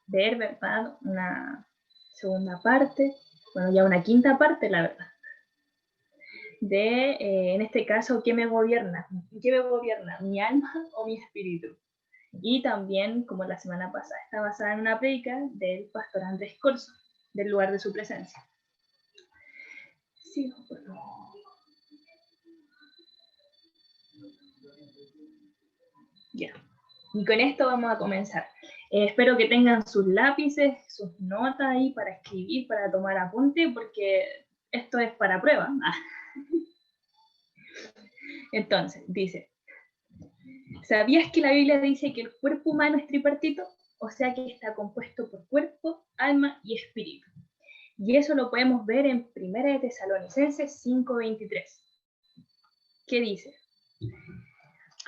ver, ¿verdad? Una segunda parte, bueno, ya una quinta parte, la verdad, de, en este caso, ¿qué me gobierna? ¿Qué me gobierna? ¿Mi alma o mi espíritu? Y también, como la semana pasada, está basada en una predica del pastor Andrés Corso, del lugar de su presencia. Sí, por favor. Ya. Y con esto vamos a comenzar. Espero que tengan sus lápices, sus notas ahí para escribir, para tomar apunte, porque esto es para prueba. Entonces, dice, ¿sabías que la Biblia dice que el cuerpo humano es tripartito? O sea que está compuesto por cuerpo, alma y espíritu. Y eso lo podemos ver en 1 Tesalonicenses 5:23. ¿Qué dice?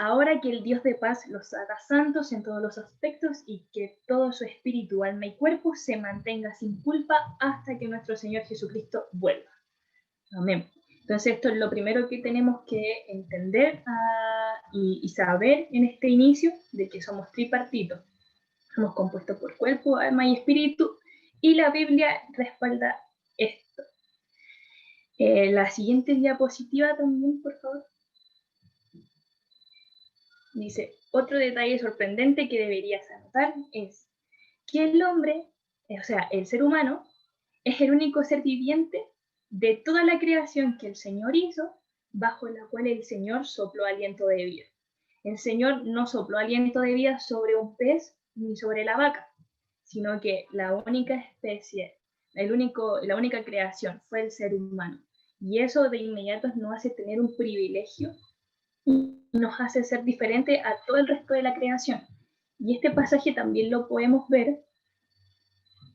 Ahora que el Dios de paz los haga santos en todos los aspectos y que todo su espíritu, alma y cuerpo se mantenga sin culpa hasta que nuestro Señor Jesucristo vuelva. Amén. Entonces esto es lo primero que tenemos que entender y saber en este inicio, de que somos tripartitos. Somos compuestos por cuerpo, alma y espíritu, y la Biblia respalda esto. La siguiente diapositiva también, por favor. Dice, otro detalle sorprendente que deberías anotar es que el hombre, o sea, el ser humano, es el único ser viviente de toda la creación que el Señor hizo, bajo la cual el Señor sopló aliento de vida. El Señor no sopló aliento de vida sobre un pez ni sobre la vaca, sino que la única especie, la única creación fue el ser humano. Y eso de inmediato nos hace tener un privilegio y nos hace ser diferente a todo el resto de la creación. Y este pasaje también lo podemos ver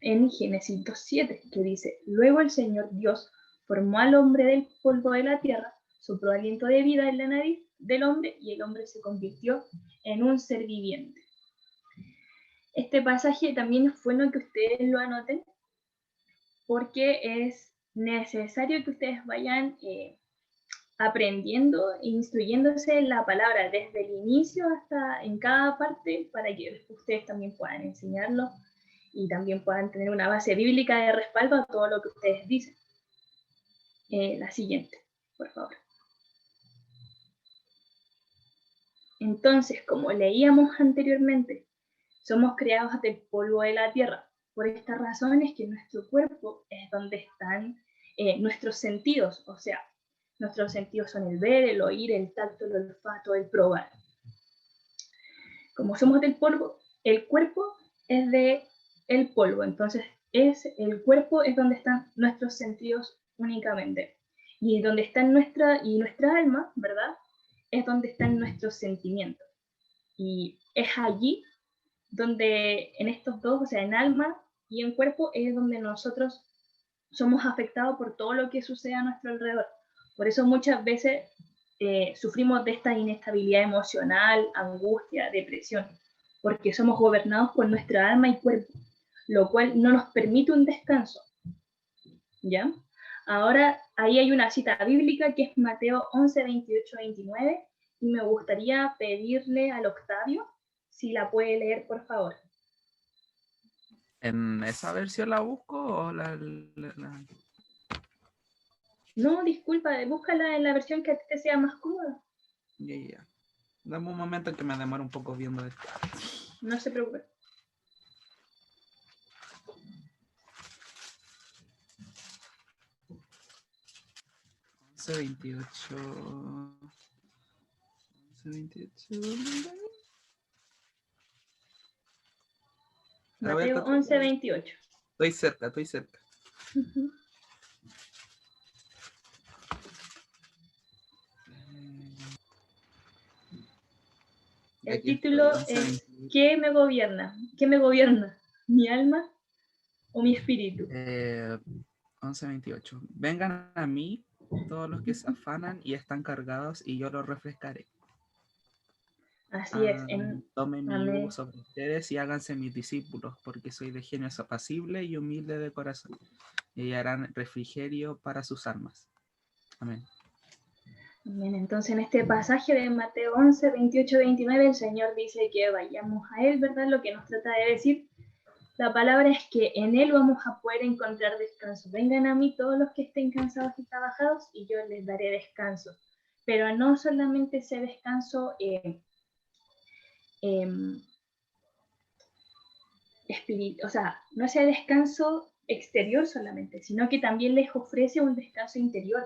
en Génesis 2:7, que dice, luego el Señor Dios formó al hombre del polvo de la tierra, sopló aliento de vida en la nariz del hombre y el hombre se convirtió en un ser viviente. Este pasaje también es bueno que ustedes lo anoten porque es necesario que ustedes vayan aprendiendo e instruyéndose en la palabra desde el inicio hasta en cada parte para que ustedes también puedan enseñarlo y también puedan tener una base bíblica de respaldo a todo lo que ustedes dicen. La siguiente, por favor. Entonces, como leíamos anteriormente, somos creados del polvo de la tierra. Por esta razón es que nuestro cuerpo es donde están nuestros sentidos, o sea, nuestros sentidos son el ver, el oír, el tacto, el olfato, el probar. Como somos del polvo, el cuerpo es de el polvo, entonces el cuerpo es donde están nuestros sentidos únicamente. Y donde está nuestra alma, ¿verdad? Es donde están nuestros sentimientos. Y es allí donde en estos dos, o sea, en alma y en cuerpo, es donde nosotros somos afectados por todo lo que sucede a nuestro alrededor. Por eso muchas veces sufrimos de esta inestabilidad emocional, angustia, depresión, porque somos gobernados por nuestra alma y cuerpo, lo cual no nos permite un descanso. ¿Ya? Ahora, ahí hay una cita bíblica que es Mateo 11, 28, 29, y me gustaría pedirle al Octavio si la puede leer, por favor. ¿En esa versión la busco o la... No, disculpa, búscala en la versión que a ti te sea más cómoda. Yeah. Dame un momento en que me demore un poco viendo esto. No se preocupe. Mateo 11, 28. Estoy cerca. El Aquí título estoy, es ¿Qué me gobierna? ¿Qué me gobierna? ¿Mi alma o mi espíritu? 11:28. Vengan a mí todos los que se afanan y están cargados y yo los refrescaré. Así es. Tomen mi yugo sobre ustedes y háganse mis discípulos, porque soy de genio apacible y humilde de corazón, y hallarán refrigerio para sus almas. Amén. Bien, entonces en este pasaje de Mateo 11, 28, 29, el Señor dice que vayamos a Él, ¿verdad? Lo que nos trata de decir La palabra es que en Él vamos a poder encontrar descanso. Vengan a mí todos los que estén cansados y trabajados y yo les daré descanso. Pero no solamente ese descanso o sea, no ese descanso exterior solamente, sino que también les ofrece un descanso interior.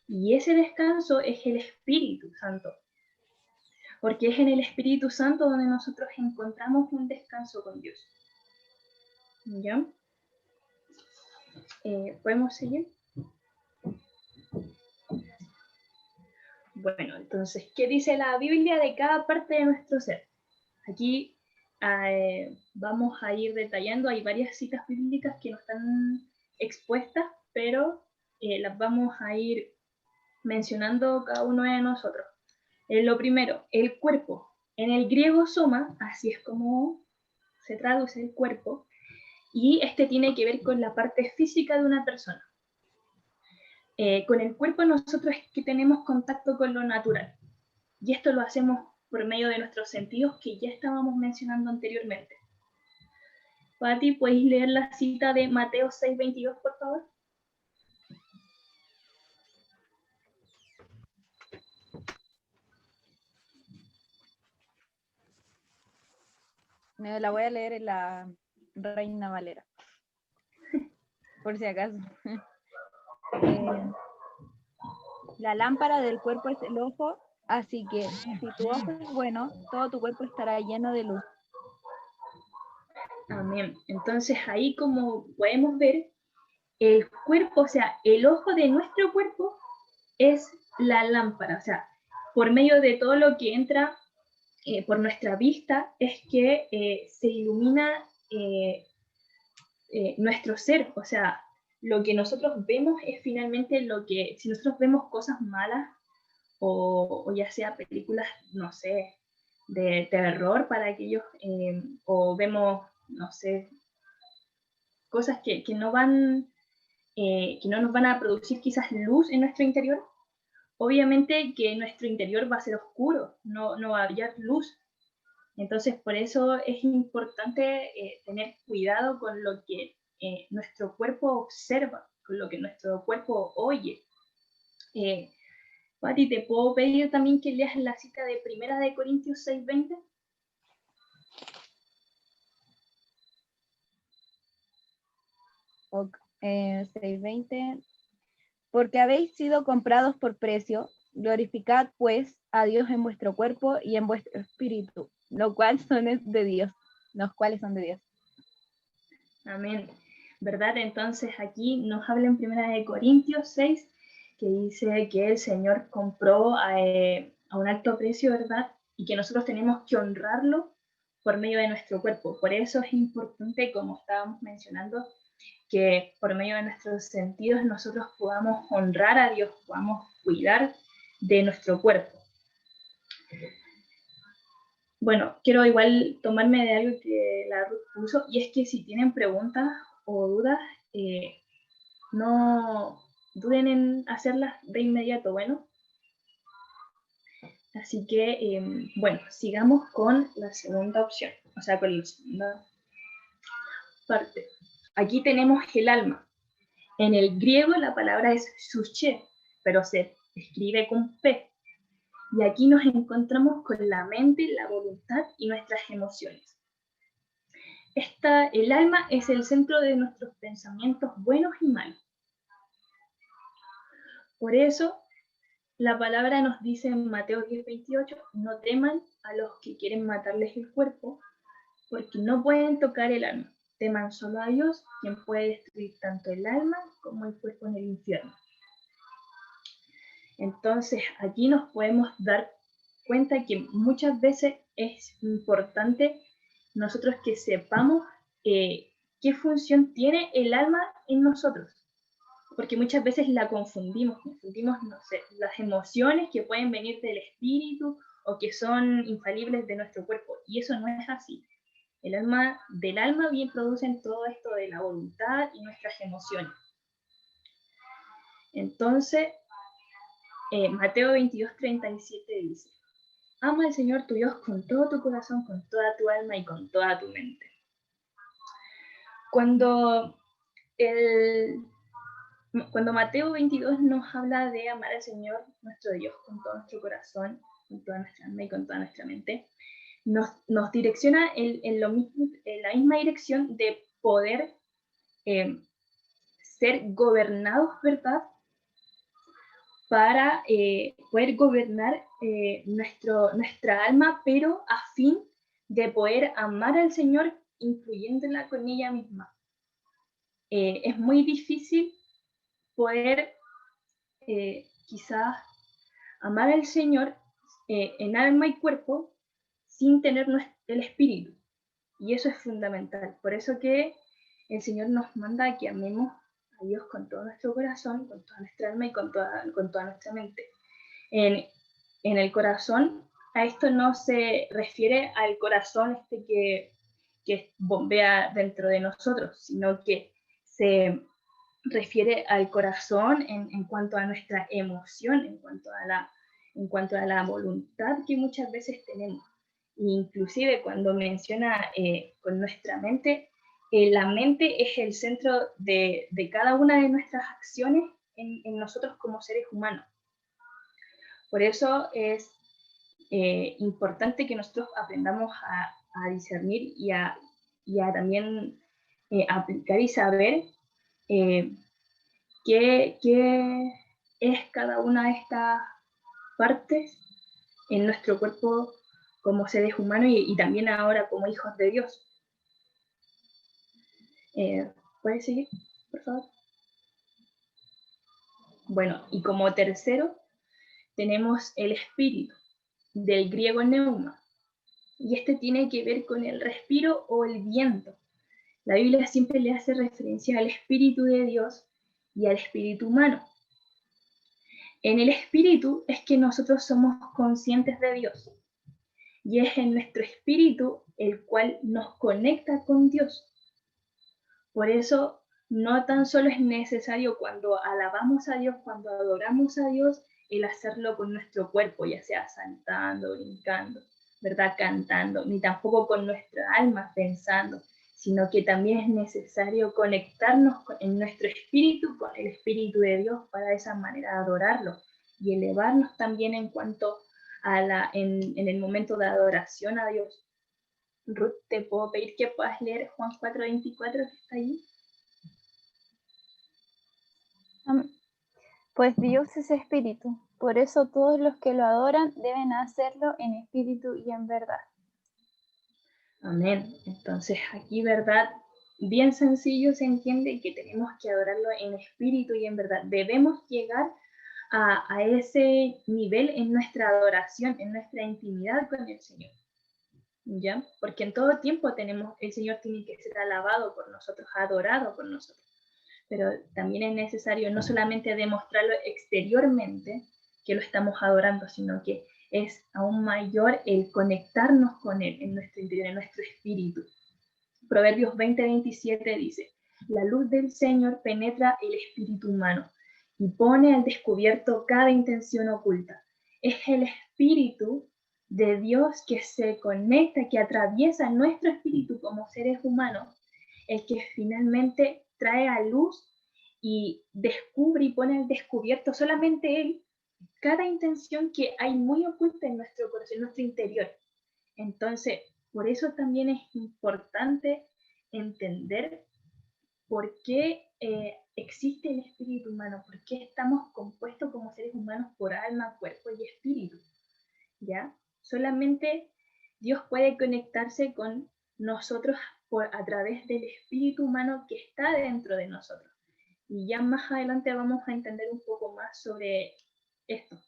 Y ese descanso es el Espíritu Santo. Porque es en el Espíritu Santo donde nosotros encontramos un descanso con Dios. ¿Ya? ¿Podemos seguir? Bueno, entonces, ¿qué dice la Biblia de cada parte de nuestro ser? Aquí vamos a ir detallando, hay varias citas bíblicas que no están expuestas, pero las vamos a ir mencionando cada uno de nosotros. Lo primero, el cuerpo. En el griego soma, así es como se traduce el cuerpo, y este tiene que ver con la parte física de una persona. Con el cuerpo nosotros es que tenemos contacto con lo natural, y esto lo hacemos por medio de nuestros sentidos que ya estábamos mencionando anteriormente. Pati, ¿puedes leer la cita de Mateo 6:22, por favor? Me la voy a leer en la Reina Valera, por si acaso. La lámpara del cuerpo es el ojo, así que si tu ojo es bueno, todo tu cuerpo estará lleno de luz. Amén. Entonces ahí, como podemos ver, el cuerpo, o sea, el ojo de nuestro cuerpo es la lámpara, o sea, por medio de todo lo que entra por nuestra vista es que se ilumina nuestro ser, o sea, lo que nosotros vemos es finalmente lo que, si nosotros vemos cosas malas o ya sea películas, no sé, de terror para aquellos, o vemos, no sé, cosas que no van, que no nos van a producir quizás luz en nuestro interior, obviamente que nuestro interior va a ser oscuro, no va a haber luz. Entonces, por eso es importante tener cuidado con lo que nuestro cuerpo observa, con lo que nuestro cuerpo oye. Pati, ¿te puedo pedir también que leas la cita de 1 Corintios 6:20? Ok, 6:20. Porque habéis sido comprados por precio, glorificad pues a Dios en vuestro cuerpo y en vuestro espíritu, lo cual son de Dios, los cuales son de Dios. Amén. ¿Verdad? Entonces aquí nos habla en 1 Corintios 6, que dice que el Señor compró a un alto precio, ¿verdad? Y que nosotros tenemos que honrarlo por medio de nuestro cuerpo. Por eso es importante, como estábamos mencionando, que por medio de nuestros sentidos nosotros podamos honrar a Dios, podamos cuidar de nuestro cuerpo. Bueno, quiero igual tomarme de algo que la Ruth puso, y es que si tienen preguntas o dudas, no duden en hacerlas de inmediato, bueno. Así que, bueno, sigamos con la segunda opción, o sea, con la segunda parte. Aquí tenemos el alma. En el griego la palabra es psyche, pero se escribe con P. Y aquí nos encontramos con la mente, la voluntad y nuestras emociones. El alma es el centro de nuestros pensamientos buenos y malos. Por eso, la palabra nos dice en Mateo 10:28, no teman a los que quieren matarles el cuerpo, porque no pueden tocar el alma. Teman solo a Dios, quien puede destruir tanto el alma como el cuerpo en el infierno. Entonces, aquí nos podemos dar cuenta que muchas veces es importante nosotros que sepamos qué función tiene el alma en nosotros, porque muchas veces la confundimos, no sé, las emociones que pueden venir del espíritu o que son infalibles de nuestro cuerpo, y eso no es así. Del alma bien producen todo esto de la voluntad y nuestras emociones. Entonces, Mateo 22:37 dice, ama al Señor tu Dios con todo tu corazón, con toda tu alma y con toda tu mente. Cuando Mateo 22 nos habla de amar al Señor nuestro Dios con todo nuestro corazón, con toda nuestra alma y con toda nuestra mente, nos direcciona en la misma dirección de poder ser gobernados, ¿verdad? Para poder gobernar nuestra alma, pero a fin de poder amar al Señor, incluyéndola con ella misma. Es muy difícil poder quizás amar al Señor en alma y cuerpo sin tener el espíritu. Y eso es fundamental. Por eso que el Señor nos manda que amemos a Dios con todo nuestro corazón, con toda nuestra alma y con toda nuestra mente. En el corazón, a esto no se refiere al corazón que bombea dentro de nosotros, sino que se refiere al corazón en cuanto a nuestra emoción, en cuanto a la voluntad que muchas veces tenemos. Inclusive cuando menciona con nuestra mente, la mente es el centro de cada una de nuestras acciones en nosotros como seres humanos. Por eso es importante que nosotros aprendamos a discernir y a también aplicar y saber qué es cada una de estas partes en nuestro cuerpo como seres humanos y también ahora como hijos de Dios. ¿Puedes seguir, por favor? Bueno, y como tercero tenemos el espíritu, del griego neuma, y este tiene que ver con el respiro o el viento. La Biblia siempre le hace referencia al espíritu de Dios y al espíritu humano. En el espíritu es que nosotros somos conscientes de Dios, y es en nuestro espíritu el cual nos conecta con Dios. Por eso no tan solo es necesario cuando alabamos a Dios, cuando adoramos a Dios, el hacerlo con nuestro cuerpo, ya sea saltando, brincando, ¿verdad? Cantando, ni tampoco con nuestra alma pensando, sino que también es necesario conectarnos en nuestro espíritu con el Espíritu de Dios para de esa manera adorarlo y elevarnos también en cuanto a en el momento de adoración a Dios. Ruth, ¿te puedo pedir que puedas leer Juan 4:24 que está ahí? Pues Dios es espíritu, por eso todos los que lo adoran deben hacerlo en espíritu y en verdad. Amén. Entonces aquí, ¿verdad? Bien sencillo se entiende que tenemos que adorarlo en espíritu y en verdad. Debemos llegar a ese nivel en nuestra adoración, en nuestra intimidad con el Señor. ¿Ya? Porque en todo tiempo el Señor tiene que ser alabado por nosotros, adorado por nosotros. Pero también es necesario no solamente demostrarlo exteriormente, que lo estamos adorando, sino que es aún mayor el conectarnos con Él en nuestro interior, en nuestro espíritu. Proverbios 20:27 dice, la luz del Señor penetra el espíritu humano y pone al descubierto cada intención oculta. Es el espíritu de Dios que se conecta, que atraviesa nuestro espíritu como seres humanos, el que finalmente trae a luz y descubre y pone al descubierto solamente Él cada intención que hay muy oculta en nuestro corazón, en nuestro interior. Entonces, por eso también es importante entender por qué existe el espíritu humano, por qué estamos compuestos como seres humanos por alma, cuerpo y espíritu. ¿Ya? Solamente Dios puede conectarse con nosotros a través del espíritu humano que está dentro de nosotros. Y ya más adelante vamos a entender un poco más sobre esto.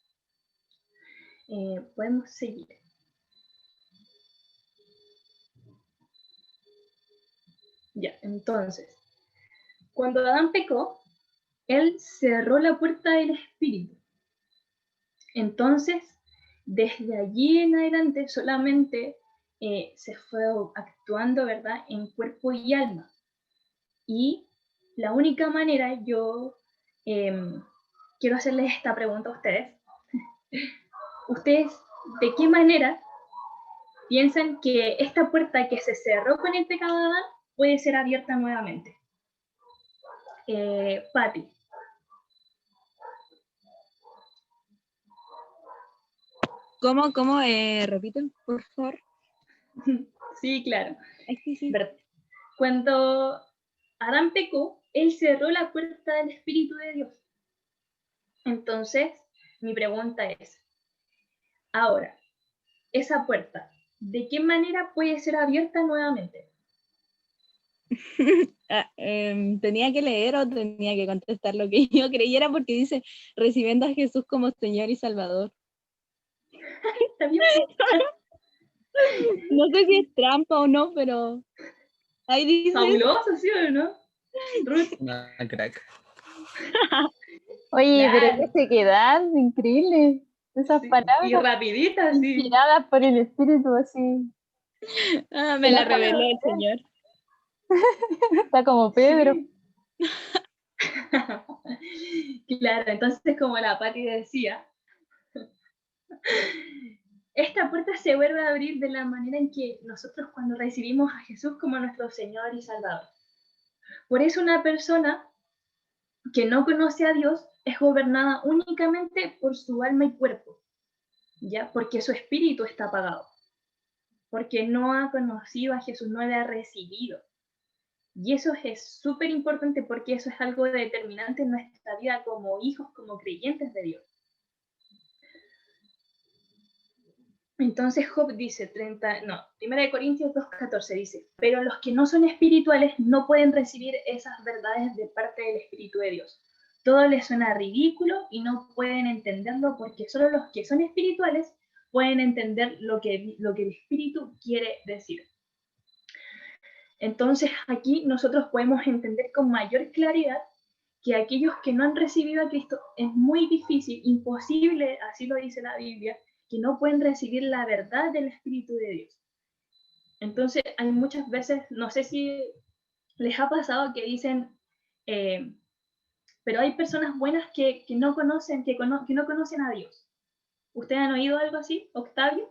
Podemos seguir. Ya, entonces, cuando Adán pecó, él cerró la puerta del espíritu. Entonces, desde allí en adelante solamente se fue actuando, ¿verdad?, en cuerpo y alma. Y la única manera, yo quiero hacerles esta pregunta a ustedes. ¿Ustedes de qué manera piensan que esta puerta que se cerró con el pecado de Adán puede ser abierta nuevamente? Patti. ¿Cómo? Repiten, por favor. Sí, claro. Ay, sí. Cuando Adán pecó, él cerró la puerta del Espíritu de Dios. Entonces, mi pregunta es, ahora, esa puerta, ¿de qué manera puede ser abierta nuevamente? ¿Tenía que leer o tenía que contestar lo que yo creyera? Porque dice, recibiendo a Jesús como Señor y Salvador. ¿Está bien? No sé si es trampa o no, pero ahí dice. Fabuloso, ¿sí o no? Ruth. Una crack. Oye, pero Claro. qué sequedad, increíble. Esas Sí, y palabras rapidita, sí. inspiradas por el Espíritu, así. Me la reveló el Señor. Está como Pedro. Sí. Claro, entonces como la Patti decía, esta puerta se vuelve a abrir de la manera en que nosotros cuando recibimos a Jesús como nuestro Señor y Salvador. Por eso una persona que no conoce a Dios es gobernada únicamente por su alma y cuerpo, ¿ya? Porque su espíritu está apagado, porque no ha conocido a Jesús, no le ha recibido. Y eso es súper importante porque eso es algo determinante en nuestra vida como hijos, como creyentes de Dios. Entonces Job dice, 1 Corintios 2:14 dice, pero los que no son espirituales no pueden recibir esas verdades de parte del Espíritu de Dios. Todo les suena ridículo y no pueden entenderlo porque solo los que son espirituales pueden entender lo que el Espíritu quiere decir. Entonces aquí nosotros podemos entender con mayor claridad que aquellos que no han recibido a Cristo es muy difícil, imposible, así lo dice la Biblia, que no pueden recibir la verdad del Espíritu de Dios. Entonces hay muchas veces, no sé si les ha pasado que dicen, pero hay personas buenas que no conocen, que no conocen a Dios. ¿Ustedes han oído algo así, Octavio?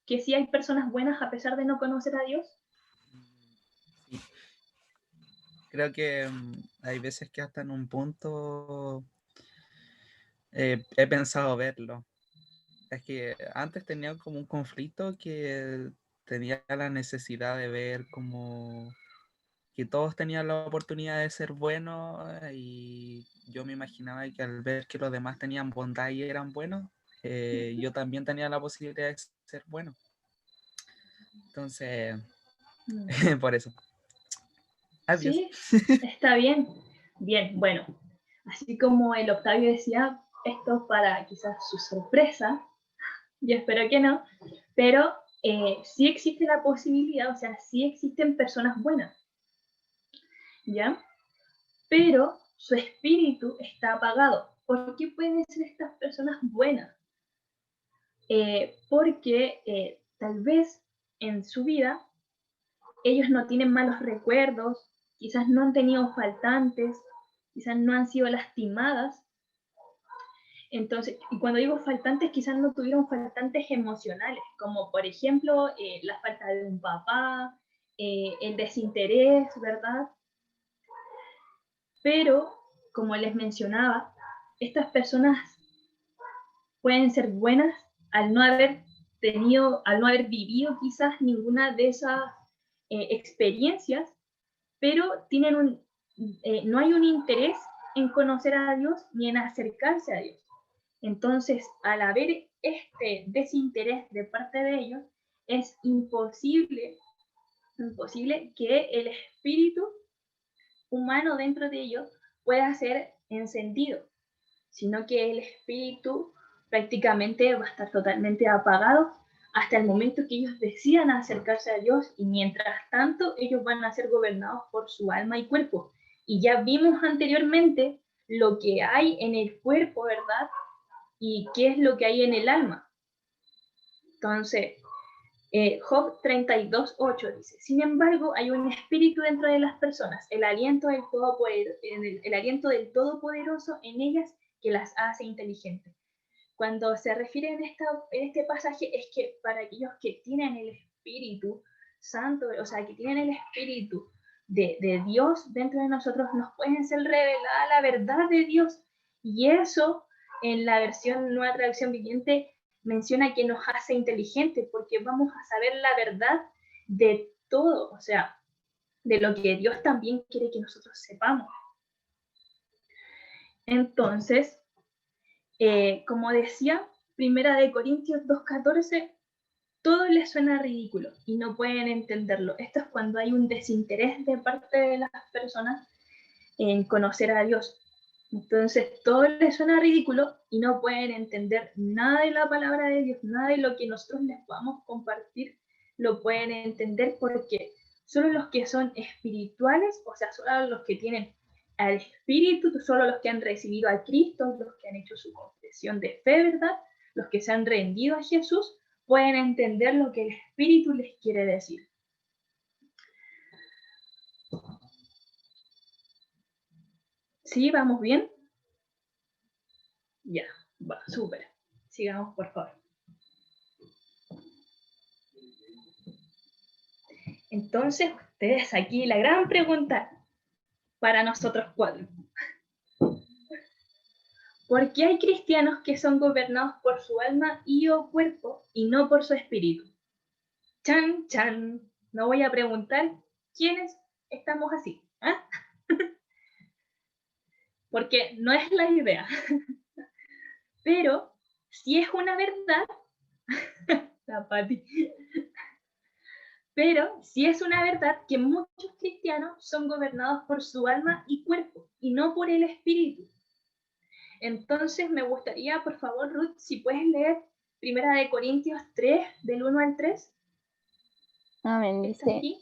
Que sí hay personas buenas a pesar de no conocer a Dios. Sí. Creo que hay veces que hasta en un punto he pensado verlo. Es que antes tenía como un conflicto que tenía la necesidad de ver como que todos tenían la oportunidad de ser buenos y yo me imaginaba que al ver que los demás tenían bondad y eran buenos, yo también tenía la posibilidad de ser bueno. Entonces, por eso. Adiós. Sí, está bien. Bien, bueno, así como el Octavio decía, esto para quizás su sorpresa, yo espero que no, pero sí existe la posibilidad, o sea, sí existen personas buenas, ¿ya? Pero su espíritu está apagado. ¿Por qué pueden ser estas personas buenas? Porque tal vez en su vida ellos no tienen malos recuerdos, quizás no han tenido faltantes, quizás no han sido lastimadas. Entonces, y cuando digo faltantes, quizás no tuvieron faltantes emocionales, como por ejemplo la falta de un papá, el desinterés, ¿verdad? Pero, como les mencionaba, estas personas pueden ser buenas al no haber vivido quizás ninguna de esas experiencias, pero no hay un interés en conocer a Dios ni en acercarse a Dios. Entonces, al haber este desinterés de parte de ellos, es imposible que el espíritu humano dentro de ellos pueda ser encendido, sino que el espíritu prácticamente va a estar totalmente apagado hasta el momento que ellos decidan acercarse a Dios y mientras tanto ellos van a ser gobernados por su alma y cuerpo. Y ya vimos anteriormente lo que hay en el cuerpo, ¿verdad? Y qué es lo que hay en el alma. Entonces, Job 32:8 dice, sin embargo, hay un espíritu dentro de las personas, el aliento del Todopoderoso en ellas que las hace inteligentes. Cuando se refiere en este pasaje es que para aquellos que tienen el espíritu Santo, o sea, que tienen el Espíritu de Dios dentro de nosotros, nos pueden ser revelada la verdad de Dios. Y eso, en la versión Nueva Traducción Viviente, menciona que nos hace inteligentes, porque vamos a saber la verdad de todo, o sea, de lo que Dios también quiere que nosotros sepamos. Entonces, como decía, 1 Corintios 2:14, todo les suena ridículo y no pueden entenderlo. Esto es cuando hay un desinterés de parte de las personas en conocer a Dios. Entonces, todo les suena ridículo y no pueden entender nada de la palabra de Dios, nada de lo que nosotros les podamos compartir, lo pueden entender, porque solo los que son espirituales, o sea, solo los que tienen al Espíritu, solo los que han recibido a Cristo, los que han hecho su confesión de fe, ¿verdad? Los que se han rendido a Jesús, pueden entender lo que el Espíritu les quiere decir. ¿Sí? ¿Vamos bien? Ya, va, súper. Sigamos, por favor. Entonces, ustedes aquí, la gran pregunta para nosotros cuatro. ¿Por qué hay cristianos que son gobernados por su alma y o cuerpo y no por su espíritu? Chan, chan. No voy a preguntar quiénes estamos así. ¿Eh? Porque no es la idea. Pero si es una verdad, la Pati. Pero si es una verdad que muchos cristianos son gobernados por su alma y cuerpo y no por el espíritu. Entonces me gustaría, por favor, Ruth, si puedes leer 1 Corintios 3, del 1 al 3. Amén, dice. Aquí.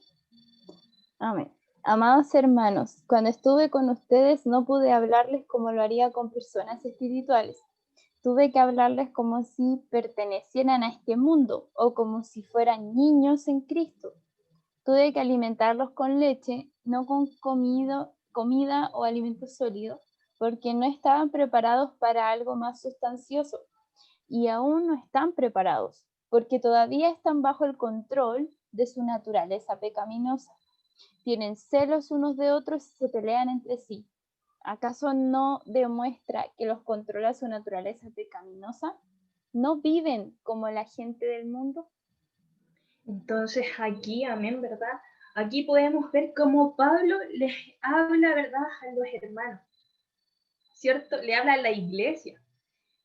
Amén. Amados hermanos, cuando estuve con ustedes no pude hablarles como lo haría con personas espirituales. Tuve que hablarles como si pertenecieran a este mundo o como si fueran niños en Cristo. Tuve que alimentarlos con leche, no con comida o alimento sólido, porque no estaban preparados para algo más sustancioso. Y aún no están preparados, porque todavía están bajo el control de su naturaleza pecaminosa. Tienen celos unos de otros y se pelean entre sí. ¿Acaso no demuestra que los controla su naturaleza pecaminosa? ¿No viven como la gente del mundo? Entonces aquí, amén, ¿verdad? Aquí podemos ver cómo Pablo les habla, ¿verdad?, a los hermanos, ¿cierto? Le habla a la iglesia,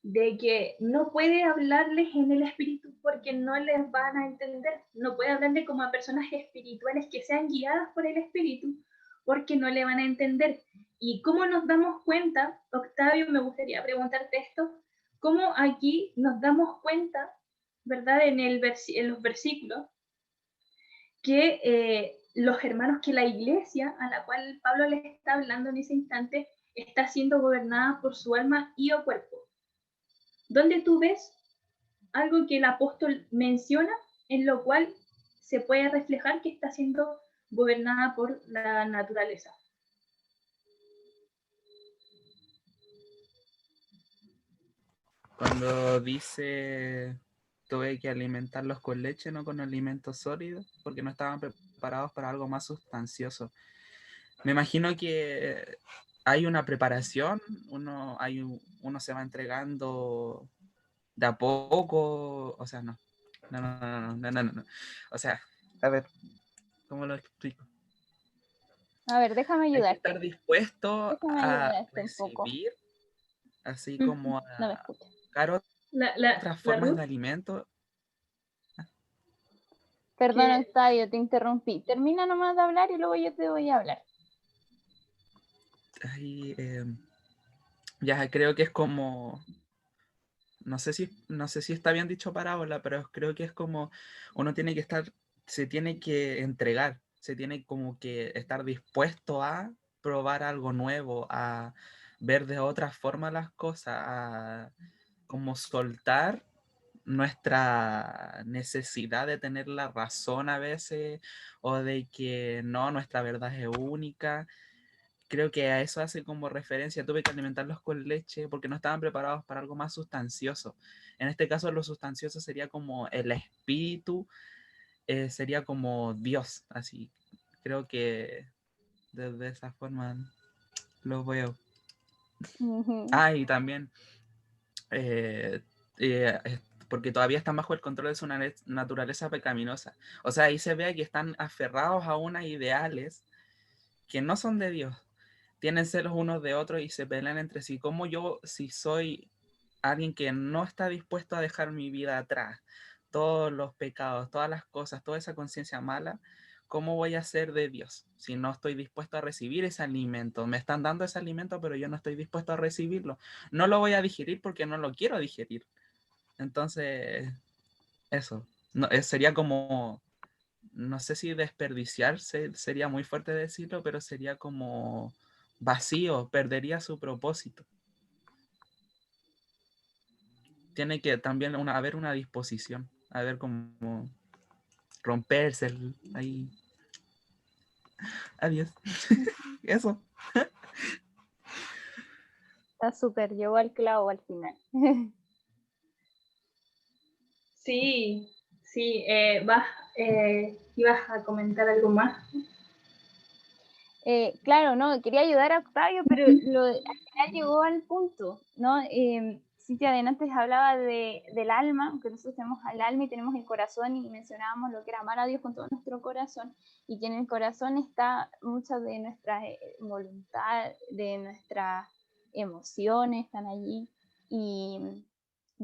de que no puede hablarles en el espíritu porque no les van a entender. No puede hablarle como a personas espirituales que sean guiadas por el espíritu porque no le van a entender. ¿Y cómo nos damos cuenta, Octavio, me gustaría preguntarte esto, cómo aquí nos damos cuenta, ¿verdad?, en los versículos, que los hermanos, que la iglesia a la cual Pablo les está hablando en ese instante, está siendo gobernada por su alma y o cuerpo? ¿Dónde tú ves algo que el apóstol menciona en lo cual se puede reflejar que está siendo gobernada por la naturaleza? Cuando dice tuve que alimentarlos con leche, no con alimentos sólidos, porque no estaban preparados para algo más sustancioso. Me imagino que hay una preparación, uno se va entregando de a poco, o sea, no. O sea, a ver, ¿cómo lo explico? A ver, déjame Hay que ayudarte. estar dispuesto Déjame a ayudarte un poco. recibir, así como No me a escuchas. buscar La otras formas Ruth, de alimento. Perdón, que Octavio, te interrumpí. Termina nomás de hablar y luego yo te voy a hablar. Ahí, ya creo que es como, no sé si está bien dicho parábola, pero creo que es como uno tiene que estar, se tiene que entregar, se tiene como que estar dispuesto a probar algo nuevo, a ver de otra forma las cosas, a como soltar nuestra necesidad de tener la razón a veces, o de que no, nuestra verdad es única. Creo que a eso hace como referencia. Tuve que alimentarlos con leche porque no estaban preparados para algo más sustancioso. En este caso, lo sustancioso sería como el espíritu sería como Dios, así. Creo que de esa forma lo veo. Ujú. Y también, eh, porque todavía están bajo el control de su naturaleza pecaminosa. O sea, ahí se ve que están aferrados a unas ideales que no son de Dios. Tienen celos unos de otros y se pelean entre sí. Como yo, si soy alguien que no está dispuesto a dejar mi vida atrás, todos los pecados, todas las cosas, toda esa conciencia mala, ¿cómo voy a ser de Dios si no estoy dispuesto a recibir ese alimento? Me están dando ese alimento, pero yo no estoy dispuesto a recibirlo. No lo voy a digerir porque no lo quiero digerir. Entonces, eso. No, sería como, no sé si desperdiciarse, sería muy fuerte decirlo, pero sería como vacío, perdería su propósito. Tiene que también haber una disposición, haber como romperse ahí. Adiós. Eso. Está súper, llegó al clavo al final. Sí, sí, ibas a comentar algo más. Claro, no, quería ayudar a Octavio, pero al final llegó al punto, ¿no? Cintia de antes hablaba del alma, que nosotros tenemos al alma y tenemos el corazón, y mencionábamos lo que era amar a Dios con todo nuestro corazón, y que en el corazón está mucha de nuestra voluntad, de nuestras emociones, están allí, y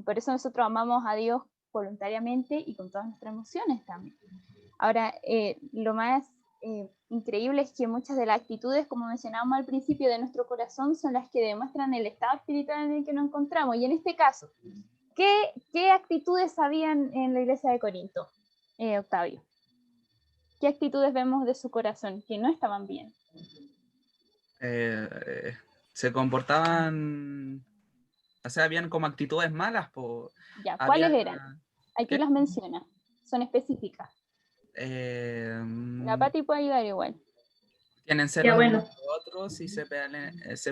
por eso nosotros amamos a Dios voluntariamente y con todas nuestras emociones también. Ahora, lo más increíble es que muchas de las actitudes, como mencionábamos al principio, de nuestro corazón son las que demuestran el estado espiritual en el que nos encontramos. Y en este caso, ¿qué actitudes habían en la iglesia de Corinto, Octavio? ¿Qué actitudes vemos de su corazón que no estaban bien? Se comportaban, o sea, habían como actitudes malas. Ya, Había, ¿cuáles eran? Aquí ¿qué? las menciona, son específicas. La Pati puede ayudar igual. Tienen Ya celos bueno, unos de otros y se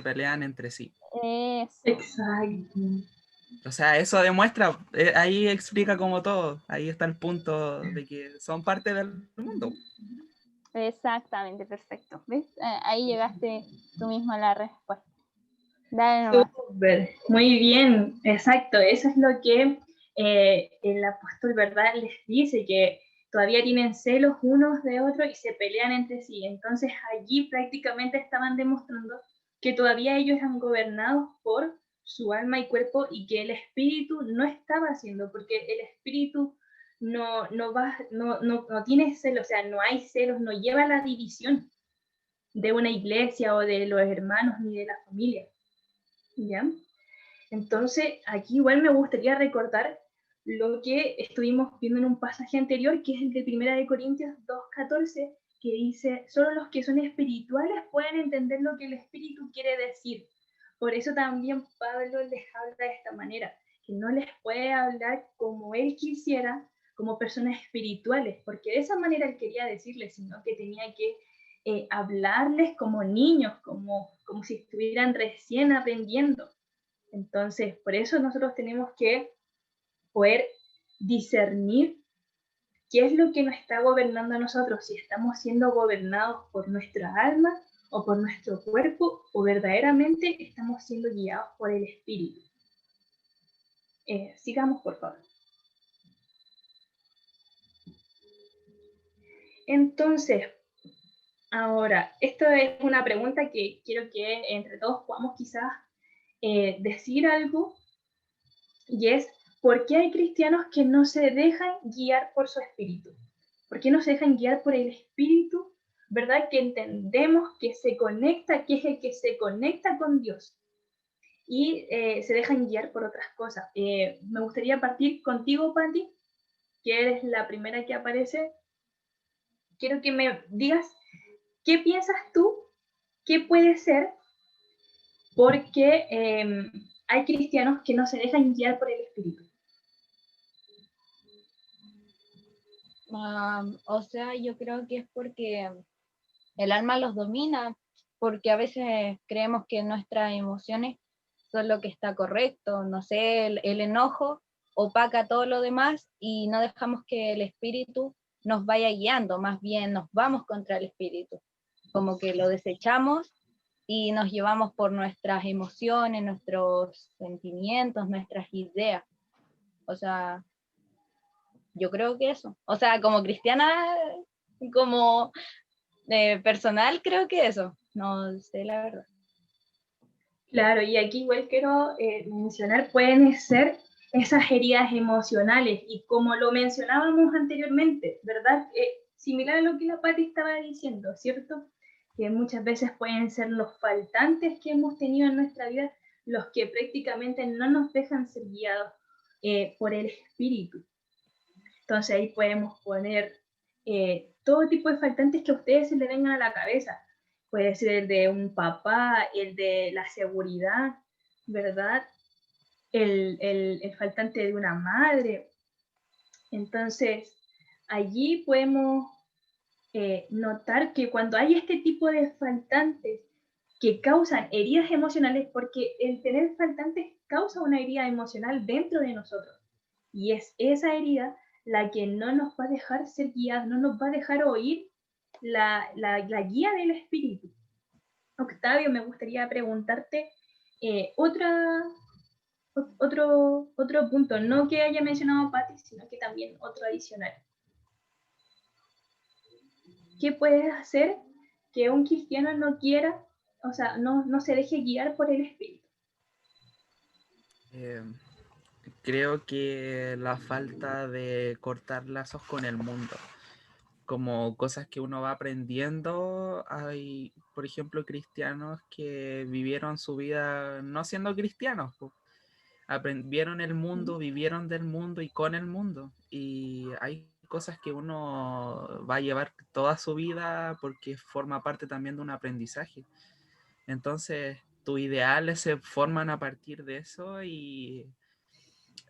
pelean entre sí. Eso. exacto. O sea, eso demuestra, ahí explica como todo. Ahí está el punto de que son parte del mundo. Exactamente, perfecto. ¿Ves? Ahí llegaste tú mismo a la respuesta. Dale nomás. Súper, muy bien, exacto. Eso es lo que el apóstol, ¿verdad?, les dice, que todavía tienen celos unos de otros y se pelean entre sí. Entonces allí prácticamente estaban demostrando que todavía ellos eran gobernados por su alma y cuerpo, y que el espíritu no estaba haciendo, porque el espíritu no tiene celos, o sea, no hay celos, no lleva la división de una iglesia o de los hermanos ni de la familia. ¿Ya? Entonces, aquí igual me gustaría recordar lo que estuvimos viendo en un pasaje anterior, que es el de 1 Corintios 2:14, que dice: solo los que son espirituales pueden entender lo que el Espíritu quiere decir. Por eso también Pablo les habla de esta manera, que no les puede hablar como él quisiera, como personas espirituales, porque de esa manera él quería decirles, sino que tenía que hablarles como niños, como si estuvieran recién aprendiendo. Entonces, por eso nosotros tenemos que poder discernir qué es lo que nos está gobernando a nosotros, si estamos siendo gobernados por nuestra alma o por nuestro cuerpo, o verdaderamente estamos siendo guiados por el Espíritu. Sigamos, por favor. Entonces, ahora, esto es una pregunta que quiero que entre todos podamos quizás decir algo, y es: ¿por qué hay cristianos que no se dejan guiar por su espíritu? ¿Por qué no se dejan guiar por el espíritu? ¿Verdad? Que entendemos que se conecta, que es el que se conecta con Dios, y se dejan guiar por otras cosas. Me gustaría partir contigo, Patti, que eres la primera que aparece. Quiero que me digas qué piensas tú, qué puede ser, porque hay cristianos que no se dejan guiar por el espíritu. O sea, yo creo que es porque el alma los domina, porque a veces creemos que nuestras emociones son lo que está correcto, no sé, el enojo opaca todo lo demás y no dejamos que el espíritu nos vaya guiando, más bien nos vamos contra el espíritu, como que lo desechamos y nos llevamos por nuestras emociones, nuestros sentimientos, nuestras ideas. O sea, yo creo que eso. O sea, como cristiana, como personal, creo que eso. No sé la verdad. Claro, y aquí igual quiero mencionar, pueden ser esas heridas emocionales, y como lo mencionábamos anteriormente, ¿verdad? Similar a lo que la Pati estaba diciendo, ¿cierto? Que muchas veces pueden ser los faltantes que hemos tenido en nuestra vida los que prácticamente no nos dejan ser guiados por el Espíritu. Entonces ahí podemos poner todo tipo de faltantes que a ustedes se les vengan a la cabeza. Puede ser el de un papá, el de la seguridad, ¿verdad? El faltante de una madre. Entonces, allí podemos notar que cuando hay este tipo de faltantes que causan heridas emocionales, porque el tener faltantes causa una herida emocional dentro de nosotros, y es esa herida la que no nos va a dejar ser guiados, no nos va a dejar oír la guía del Espíritu. Octavio, me gustaría preguntarte otro punto, no que haya mencionado Patti, sino que también otro adicional. ¿Qué puedes hacer que un cristiano no quiera, o sea, no se deje guiar por el Espíritu? Creo que la falta de cortar lazos con el mundo, como cosas que uno va aprendiendo. Hay, por ejemplo, cristianos que vivieron su vida no siendo cristianos, aprendieron el mundo, vivieron del mundo y con el mundo, y hay cosas que uno va a llevar toda su vida porque forma parte también de un aprendizaje. Entonces tus ideales se forman a partir de eso, y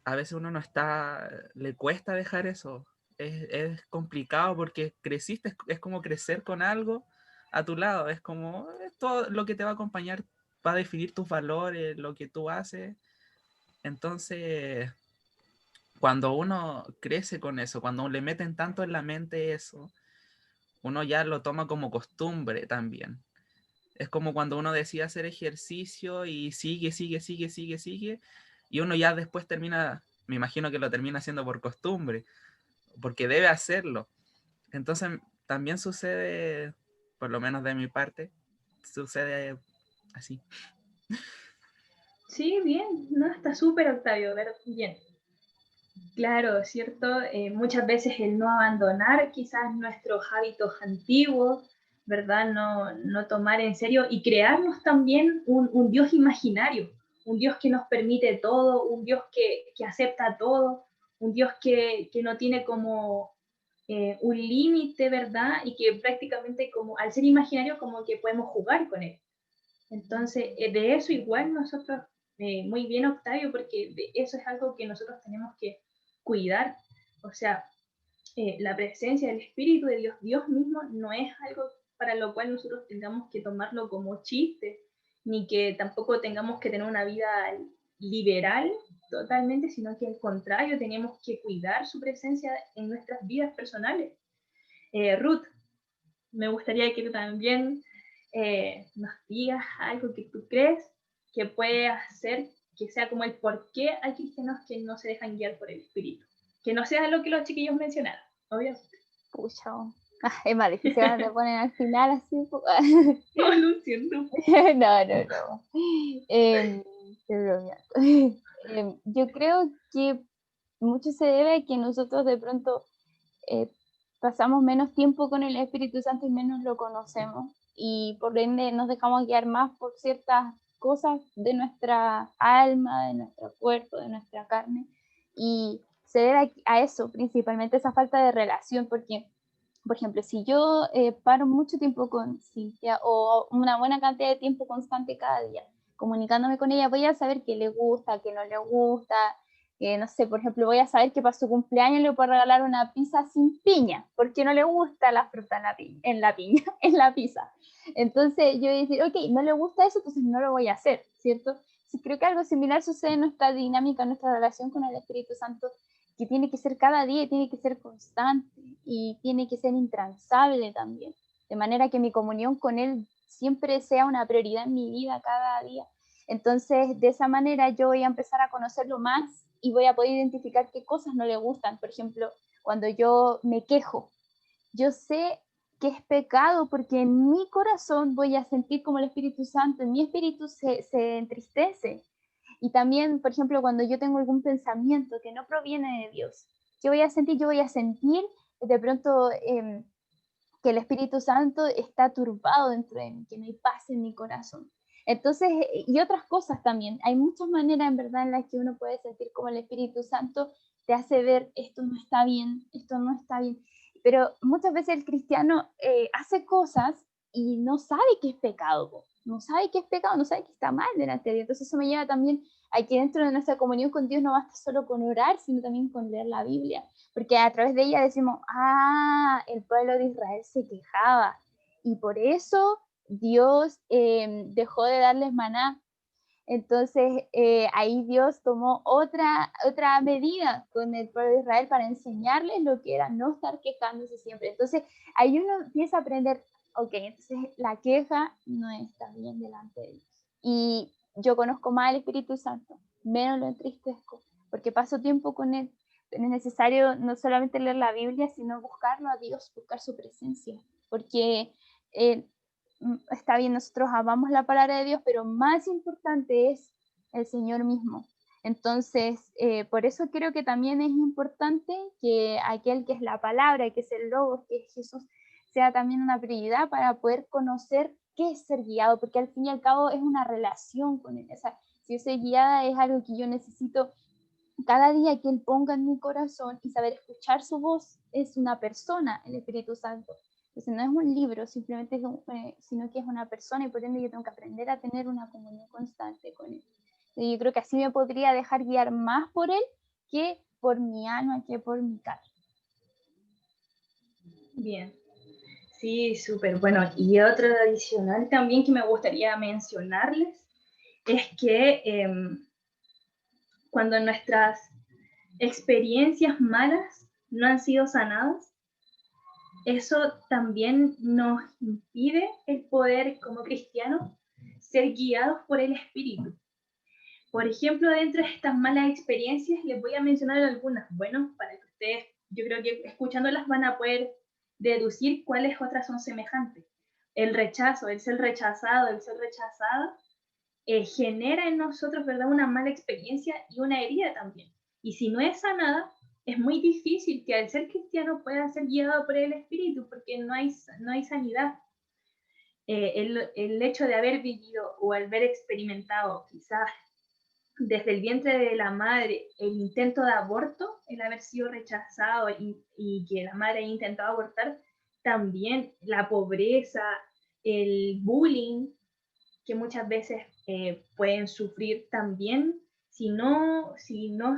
a veces uno no está, le cuesta dejar eso. Es complicado porque creciste, es como crecer con algo a tu lado, es como todo lo que te va a acompañar, va a definir tus valores, lo que tú haces. Entonces, cuando uno crece con eso, cuando le meten tanto en la mente eso, uno ya lo toma como costumbre también. Es como cuando uno decide hacer ejercicio y sigue, y uno ya después termina, me imagino que lo termina haciendo por costumbre, porque debe hacerlo. Entonces también sucede, por lo menos de mi parte, sucede así. Sí, bien, no, está súper, Octavio, bien. Claro, ¿cierto? Muchas veces el no abandonar quizás nuestros hábitos antiguos, ¿verdad? No tomar en serio y crearnos también un Dios imaginario, un Dios que nos permite todo, un Dios que acepta todo, un Dios que no tiene como un límite, ¿verdad? Y que prácticamente como al ser imaginario como que podemos jugar con él. Entonces, de eso igual nosotros, muy bien Octavio, porque de eso es algo que nosotros tenemos que cuidar. O sea, la presencia del Espíritu de Dios, Dios mismo, no es algo para lo cual nosotros tengamos que tomarlo como chiste, ni que tampoco tengamos que tener una vida liberal totalmente, sino que al contrario, tenemos que cuidar su presencia en nuestras vidas personales. Ruth, me gustaría que tú también nos digas algo que tú crees que puede hacer que sea como el por qué hay cristianos que no se dejan guiar por el Espíritu. Que no sea lo que los chiquillos mencionaron, obviamente. Pucha, es más difícil cuando te ponen al final así un poco. No, lo siento. No. Estoy bromeando. Yo creo que mucho se debe a que nosotros de pronto pasamos menos tiempo con el Espíritu Santo y menos lo conocemos, y por ende nos dejamos guiar más por ciertas cosas de nuestra alma, de nuestro cuerpo, de nuestra carne, y se debe a eso, principalmente esa falta de relación, porque, por ejemplo, si yo paro mucho tiempo con Cintia o una buena cantidad de tiempo constante cada día, comunicándome con ella, voy a saber qué le gusta, qué no le gusta. No sé, por ejemplo, voy a saber que para su cumpleaños le puedo regalar una pizza sin piña, porque no le gusta la fruta en la piña, en la pizza. Entonces yo voy a decir, ok, no le gusta eso, entonces no lo voy a hacer, ¿cierto? Sí, creo que algo similar sucede en nuestra dinámica, en nuestra relación con el Espíritu Santo, que tiene que ser cada día, tiene que ser constante y tiene que ser intransable también, de manera que mi comunión con Él siempre sea una prioridad en mi vida cada día. Entonces, de esa manera yo voy a empezar a conocerlo más y voy a poder identificar qué cosas no le gustan. Por ejemplo, cuando yo me quejo, yo sé que es pecado porque en mi corazón voy a sentir como el Espíritu Santo, en mi espíritu se entristece. Y también, por ejemplo, cuando yo tengo algún pensamiento que no proviene de Dios, ¿qué voy a sentir? Yo voy a sentir de pronto que el Espíritu Santo está turbado dentro de mí, que no hay paz en mi corazón. Entonces, y otras cosas también. Hay muchas maneras en verdad en las que uno puede sentir como el Espíritu Santo te hace ver esto no está bien, esto no está bien. Pero muchas veces el cristiano hace cosas y no sabe que es pecado, no sabe que es pecado, no sabe que está mal delante de Dios. Entonces eso me lleva también a que dentro de nuestra comunión con Dios no basta solo con orar, sino también con leer la Biblia, porque a través de ella decimos, el pueblo de Israel se quejaba y por eso Dios dejó de darles maná. Entonces ahí Dios tomó otra medida con el pueblo de Israel para enseñarles lo que era no estar quejándose siempre. Entonces ahí uno empieza a aprender, ok, entonces la queja no está bien delante de Dios. Y yo conozco más al Espíritu Santo, menos lo entristezco, porque paso tiempo con Él. Es necesario no solamente leer la Biblia, sino buscarlo a Dios, buscar su presencia, porque está bien, nosotros amamos la palabra de Dios, pero más importante es el Señor mismo. Entonces, por eso creo que también es importante que aquel que es la palabra, que es el Logos, que es Jesús, sea también una prioridad para poder conocer qué es ser guiado, porque al fin y al cabo es una relación con Él. O sea, si yo soy guiada es algo que yo necesito cada día que Él ponga en mi corazón, y saber escuchar su voz. Es una persona, el Espíritu Santo. Entonces no es un libro, simplemente sino que es una persona, y por ende yo tengo que aprender a tener una comunión constante con Él. Y yo creo que así me podría dejar guiar más por Él que por mi alma, que por mi carne. Bien, sí, súper. Bueno, y otro adicional también que me gustaría mencionarles es que cuando nuestras experiencias malas no han sido sanadas, eso también nos impide el poder, como cristianos, ser guiados por el Espíritu. Por ejemplo, dentro de estas malas experiencias, les voy a mencionar algunas, bueno, para que ustedes, yo creo que escuchándolas van a poder deducir cuáles otras son semejantes. El rechazo, el ser rechazado, el ser rechazada, genera en nosotros, ¿verdad?, una mala experiencia y una herida también. Y si no es sanada, es muy difícil que al ser cristiano pueda ser guiado por el Espíritu, porque no hay sanidad. El hecho de haber vivido o haber experimentado quizás desde el vientre de la madre el intento de aborto, el haber sido rechazado y que la madre haya intentado abortar, también la pobreza, el bullying, que muchas veces pueden sufrir también, si no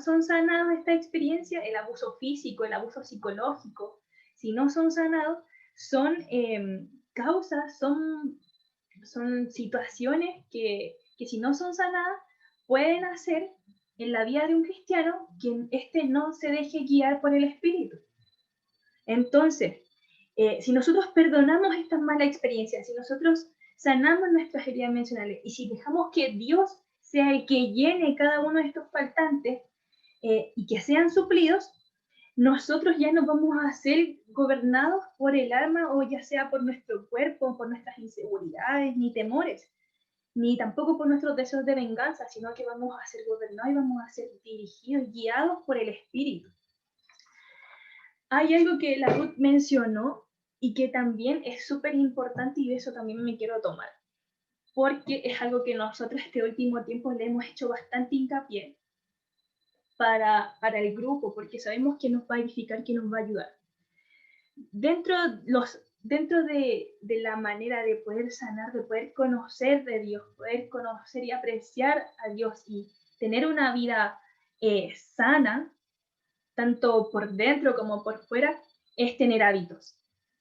son sanados esta experiencia, el abuso físico, el abuso psicológico, si no son sanados, son causas, son situaciones que si no son sanadas, pueden hacer en la vida de un cristiano que éste no se deje guiar por el Espíritu. Entonces, si nosotros perdonamos estas malas experiencias, si nosotros sanamos nuestras heridas emocionales y si dejamos que Dios sea el que llene cada uno de estos faltantes y que sean suplidos, nosotros ya no vamos a ser gobernados por el alma o ya sea por nuestro cuerpo, por nuestras inseguridades ni temores, ni tampoco por nuestros deseos de venganza, sino que vamos a ser gobernados y vamos a ser dirigidos, guiados por el Espíritu. Hay algo que la Ruth mencionó y que también es súper importante, y de eso también me quiero tomar, porque es algo que nosotros este último tiempo le hemos hecho bastante hincapié para el grupo, porque sabemos que nos va a edificar, que nos va a ayudar. Dentro de la manera de poder sanar, de poder conocer de Dios, poder conocer y apreciar a Dios y tener una vida sana, tanto por dentro como por fuera, es tener hábitos.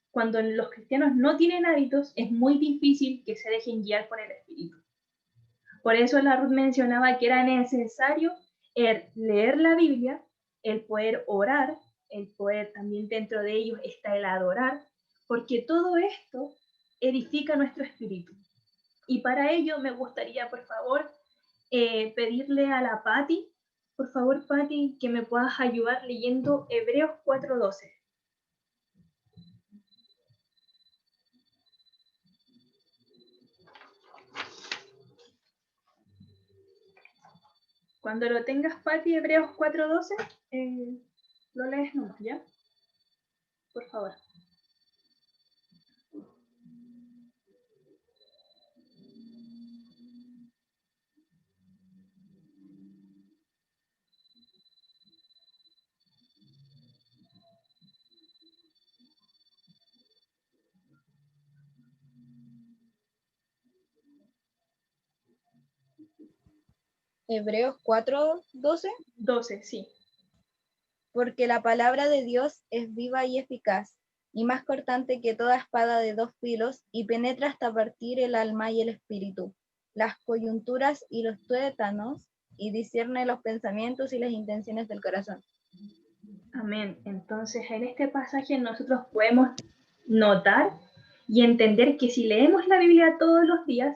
Cuando los cristianos no tienen hábitos, es muy difícil que se dejen guiar por el Espíritu. Por eso la Ruth mencionaba que era necesario leer la Biblia, el poder orar, el poder también dentro de ellos está el adorar, porque todo esto edifica nuestro espíritu. Y para ello me gustaría, por favor, pedirle a la Patti, por favor, Patti, que me puedas ayudar leyendo Hebreos 4:12. Cuando lo tengas, Patti, Hebreos 4:12, lo lees nomás, ¿ya? Por favor. Hebreos 4:12. 12, sí. Porque la palabra de Dios es viva y eficaz, y más cortante que toda espada de 2 filos, y penetra hasta partir el alma y el espíritu, las coyunturas y los tuétanos, y discierne los pensamientos y las intenciones del corazón. Amén. Entonces, en este pasaje nosotros podemos notar y entender que si leemos la Biblia todos los días,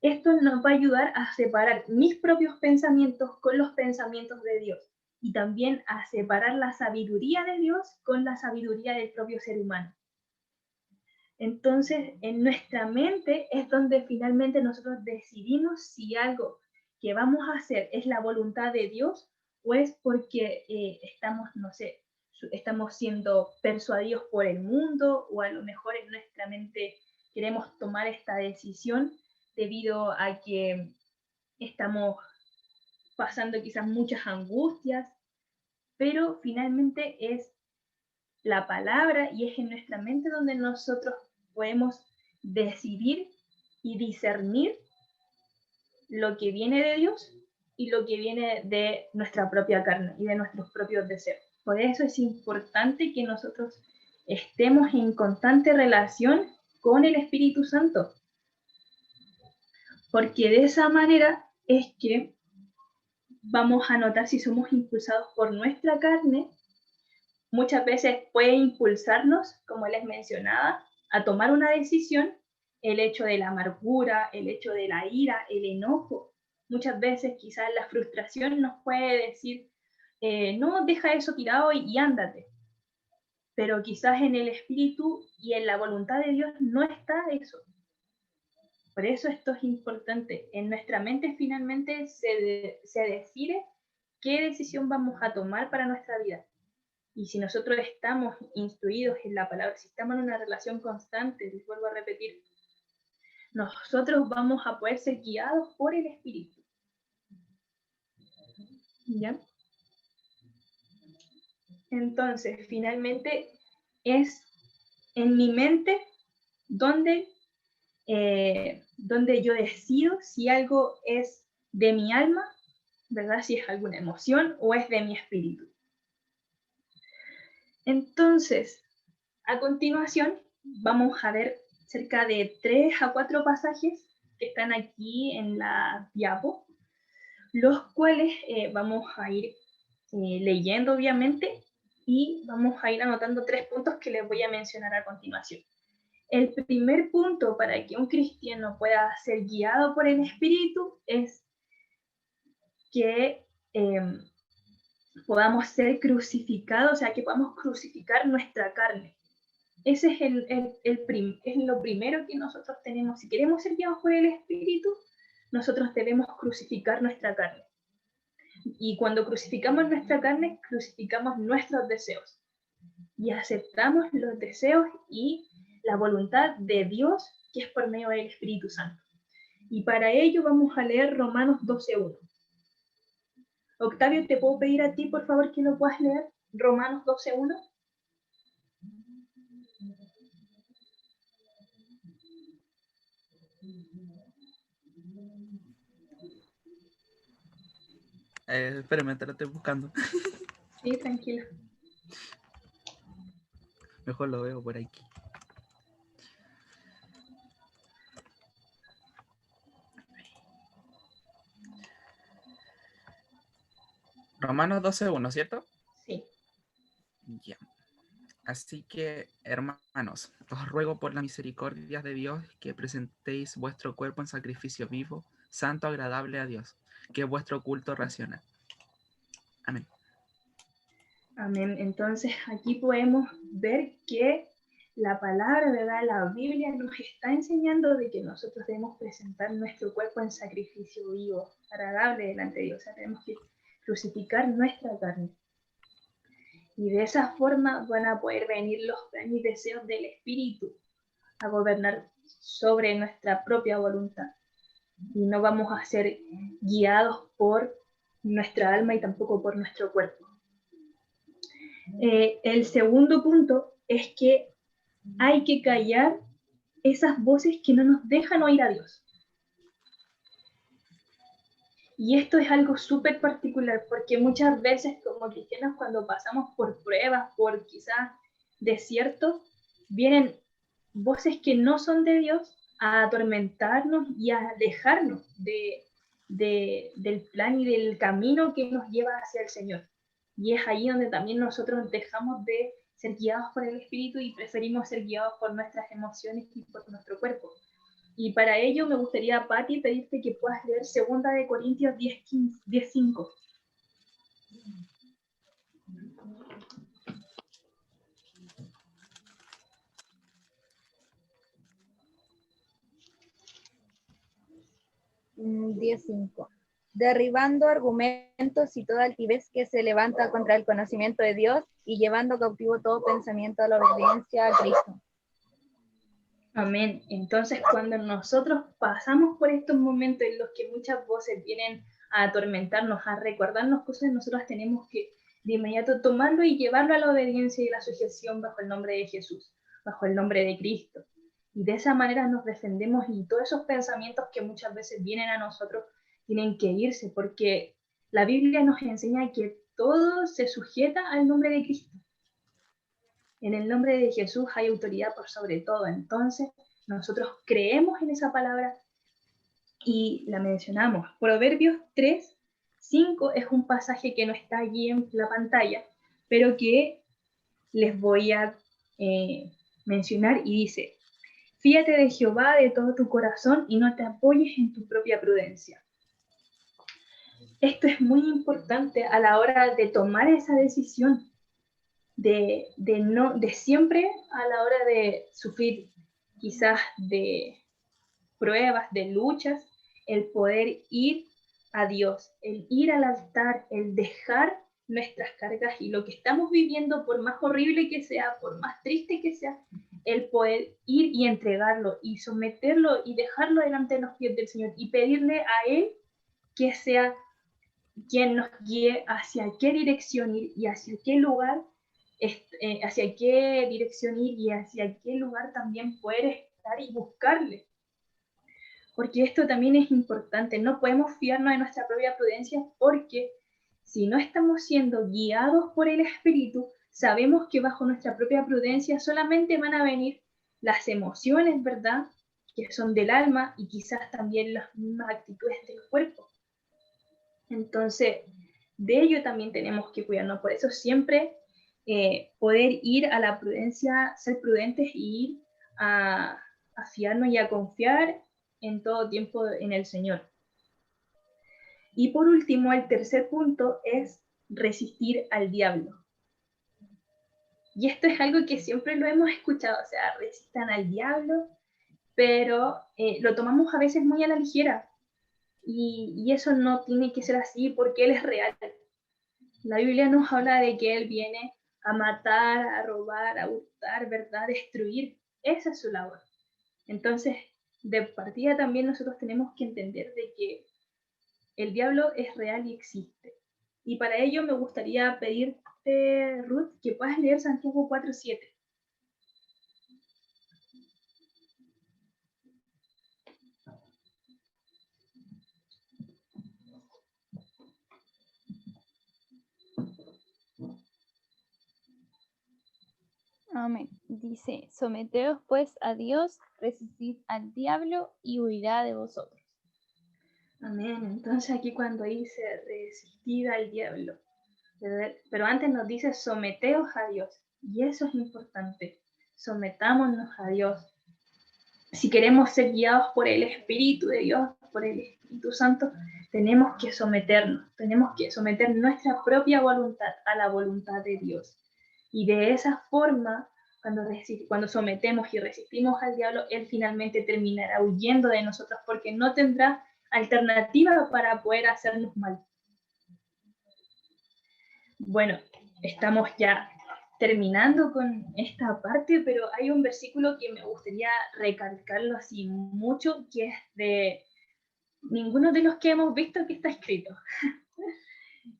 esto nos va a ayudar a separar mis propios pensamientos con los pensamientos de Dios y también a separar la sabiduría de Dios con la sabiduría del propio ser humano. Entonces, en nuestra mente es donde finalmente nosotros decidimos si algo que vamos a hacer es la voluntad de Dios o es porque estamos, no sé, estamos siendo persuadidos por el mundo o a lo mejor en nuestra mente queremos tomar esta decisión debido a que estamos pasando quizás muchas angustias, pero finalmente es la palabra y es en nuestra mente donde nosotros podemos decidir y discernir lo que viene de Dios y lo que viene de nuestra propia carne y de nuestros propios deseos. Por eso es importante que nosotros estemos en constante relación con el Espíritu Santo, porque de esa manera es que vamos a notar si somos impulsados por nuestra carne. Muchas veces puede impulsarnos, como les mencionaba, a tomar una decisión, el hecho de la amargura, el hecho de la ira, el enojo. Muchas veces quizás la frustración nos puede decir, no, deja eso tirado y ándate. Pero quizás en el espíritu y en la voluntad de Dios no está eso. Por eso esto es importante. En nuestra mente finalmente se decide qué decisión vamos a tomar para nuestra vida. Y si nosotros estamos instruidos en la palabra, si estamos en una relación constante, les vuelvo a repetir, nosotros vamos a poder ser guiados por el Espíritu. ¿Ya? Entonces, finalmente, es en mi mente donde yo decido si algo es de mi alma, ¿verdad? Si es alguna emoción o es de mi espíritu. Entonces, a continuación, vamos a ver cerca de 3 a 4 pasajes que están aquí en la diapo, los cuales vamos a ir leyendo, obviamente, y vamos a ir anotando 3 puntos que les voy a mencionar a continuación. El primer punto para que un cristiano pueda ser guiado por el Espíritu es que podamos ser crucificados, o sea, que podamos crucificar nuestra carne. Ese es lo primero que nosotros tenemos. Si queremos ser guiados por el Espíritu, nosotros debemos crucificar nuestra carne. Y cuando crucificamos nuestra carne, crucificamos nuestros deseos. Y aceptamos los deseos y la voluntad de Dios, que es por medio del Espíritu Santo. Y para ello vamos a leer Romanos 12:1. Octavio, ¿te puedo pedir a ti, por favor, que lo puedas leer? Romanos 12:1. Espérame, te lo estoy buscando. Sí, tranquilo. Mejor lo veo por aquí. Romanos 12:1, ¿cierto? Así que, hermanos, os ruego por la misericordia de Dios que presentéis vuestro cuerpo en sacrificio vivo, santo, agradable a Dios, que es vuestro culto racional. Amén. Amén. Entonces aquí podemos ver que la palabra, ¿verdad? La Biblia nos está enseñando de que nosotros debemos presentar nuestro cuerpo en sacrificio vivo, agradable delante de Dios. O sea, tenemos que crucificar nuestra carne. Y de esa forma van a poder venir los planes y deseos del Espíritu a gobernar sobre nuestra propia voluntad. Y no vamos a ser guiados por nuestra alma y tampoco por nuestro cuerpo. El segundo punto es que hay que callar esas voces que no nos dejan oír a Dios. Y esto es algo súper particular porque muchas veces como cristianos cuando pasamos por pruebas, por quizás desiertos, vienen voces que no son de Dios a atormentarnos y a alejarnos del plan y del camino que nos lleva hacia el Señor. Y es ahí donde también nosotros dejamos de ser guiados por el Espíritu y preferimos ser guiados por nuestras emociones y por nuestro cuerpo. Y para ello me gustaría, Patti, pedirte que puedas leer 2 de Corintios 10:5. Mm, 10:5. Derribando argumentos y toda altivez que se levanta contra el conocimiento de Dios y llevando cautivo todo pensamiento a la obediencia a Cristo. Amén. Entonces, cuando nosotros pasamos por estos momentos en los que muchas voces vienen a atormentarnos, a recordarnos cosas, nosotros tenemos que de inmediato tomarlo y llevarlo a la obediencia y la sujeción bajo el nombre de Jesús, bajo el nombre de Cristo. Y de esa manera nos defendemos y todos esos pensamientos que muchas veces vienen a nosotros tienen que irse, porque la Biblia nos enseña que todo se sujeta al nombre de Cristo. En el nombre de Jesús hay autoridad por sobre todo. Entonces, nosotros creemos en esa palabra y la mencionamos. Proverbios 3:5 es un pasaje que no está allí en la pantalla, pero que les voy a mencionar y dice: fíate de Jehová de todo tu corazón y no te apoyes en tu propia prudencia. Esto es muy importante a la hora de tomar esa decisión. De siempre a la hora de sufrir quizás de pruebas, de luchas, el poder ir a Dios, el ir al altar, el dejar nuestras cargas y lo que estamos viviendo, por más horrible que sea, por más triste que sea, el poder ir y entregarlo y someterlo y dejarlo delante de los pies del Señor y pedirle a Él que sea quien nos guíe hacia qué dirección ir y hacia qué lugar hacia qué dirección ir y hacia qué lugar también poder estar y buscarle. Porque esto también es importante, no podemos fiarnos de nuestra propia prudencia porque si no estamos siendo guiados por el Espíritu, sabemos que bajo nuestra propia prudencia solamente van a venir las emociones, ¿verdad? Que son del alma y quizás también las mismas actitudes del cuerpo. Entonces, de ello también tenemos que cuidarnos. Por eso siempre poder ir a la prudencia, ser prudentes y ir a fiarnos y a confiar en todo tiempo en el Señor. Y por último, el tercer punto es resistir al diablo. Y esto es algo que siempre lo hemos escuchado, o sea, resistan al diablo, pero lo tomamos a veces muy a la ligera. Y eso no tiene que ser así porque Él es real. La Biblia nos habla de que Él viene a matar, a robar, a hurtar, ¿verdad? A destruir. Esa es su labor. Entonces, de partida también nosotros tenemos que entender de que el diablo es real y existe. Y para ello me gustaría pedirte, Ruth, que puedas leer Santiago 4:7. Amén. Dice, someteos pues a Dios, resistid al diablo y huirá de vosotros. Amén. Entonces aquí cuando dice resistid al diablo, pero antes nos dice someteos a Dios. Y eso es importante. Sometámonos a Dios. Si queremos ser guiados por el Espíritu de Dios, por el Espíritu Santo, tenemos que someternos, tenemos que someter nuestra propia voluntad a la voluntad de Dios. Y de esa forma, cuando sometemos y resistimos al diablo, él finalmente terminará huyendo de nosotros porque no tendrá alternativa para poder hacernos mal. Bueno, estamos ya terminando con esta parte, pero hay un versículo que me gustaría recalcarlo así mucho, que es de ninguno de los que hemos visto que está escrito.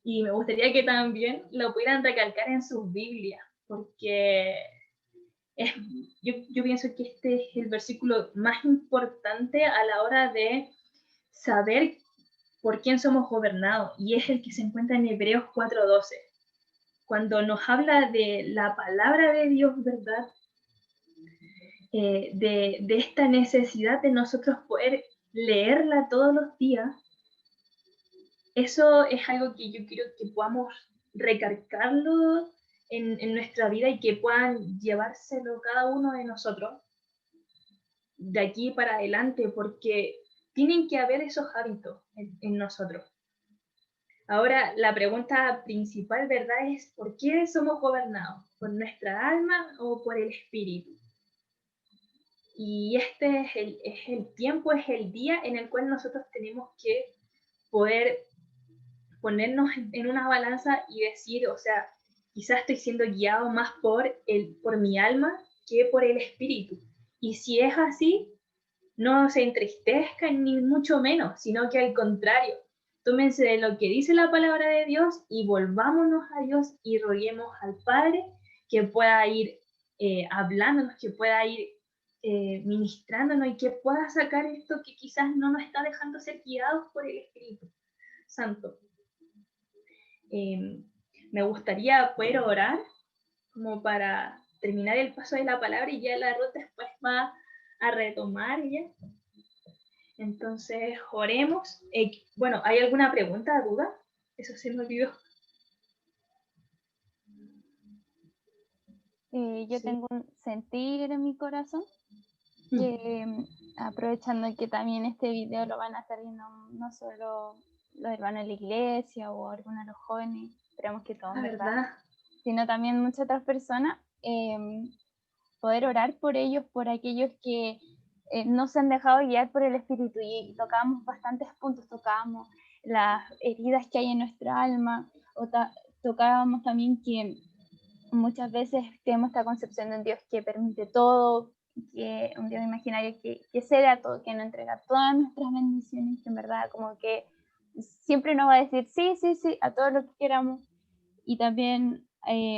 Y me gustaría que también lo pudieran recalcar en sus Biblias, porque yo pienso que este es el versículo más importante a la hora de saber por quién somos gobernados, y es el que se encuentra en Hebreos 4:12. Cuando nos habla de la palabra de Dios, ¿verdad? De esta necesidad de nosotros poder leerla todos los días, eso es algo que yo quiero que podamos recalcarlo en nuestra vida y que puedan llevárselo cada uno de nosotros de aquí para adelante, porque tienen que haber esos hábitos en nosotros. Ahora, la pregunta principal, ¿verdad?, es ¿por qué somos gobernados? ¿Por nuestra alma o por el espíritu? Y este es el tiempo, es el día en el cual nosotros tenemos que poder ponernos en una balanza y decir, o sea, quizás estoy siendo guiado más por mi alma que por el espíritu. Y si es así, no se entristezcan ni mucho menos, sino que al contrario, tómense de lo que dice la palabra de Dios y volvámonos a Dios y roguemos al Padre que pueda ir hablándonos, que pueda ir ministrándonos y que pueda sacar esto que quizás no nos está dejando ser guiados por el Espíritu Santo. Me gustaría poder orar como para terminar el paso de la palabra y ya la Ruth después va a retomar ya. Entonces, oremos. Bueno, ¿hay alguna pregunta, duda? Eso se me olvidó. Yo Sí. tengo un sentir en mi corazón que, aprovechando que también este video lo van a estar viendo no solo los hermanos de la iglesia o algunos de los jóvenes, esperamos que todos, ¿verdad? Sino también muchas otras personas, poder orar por ellos, por aquellos que no se han dejado guiar por el Espíritu, y tocábamos bastantes puntos, tocábamos las heridas que hay en nuestra alma, tocábamos también que muchas veces tenemos esta concepción de un Dios que permite todo, que un Dios imaginario que cede a todo, que nos entrega todas nuestras bendiciones, que en verdad como que siempre nos va a decir sí, sí, sí, a todo lo que queramos. Y también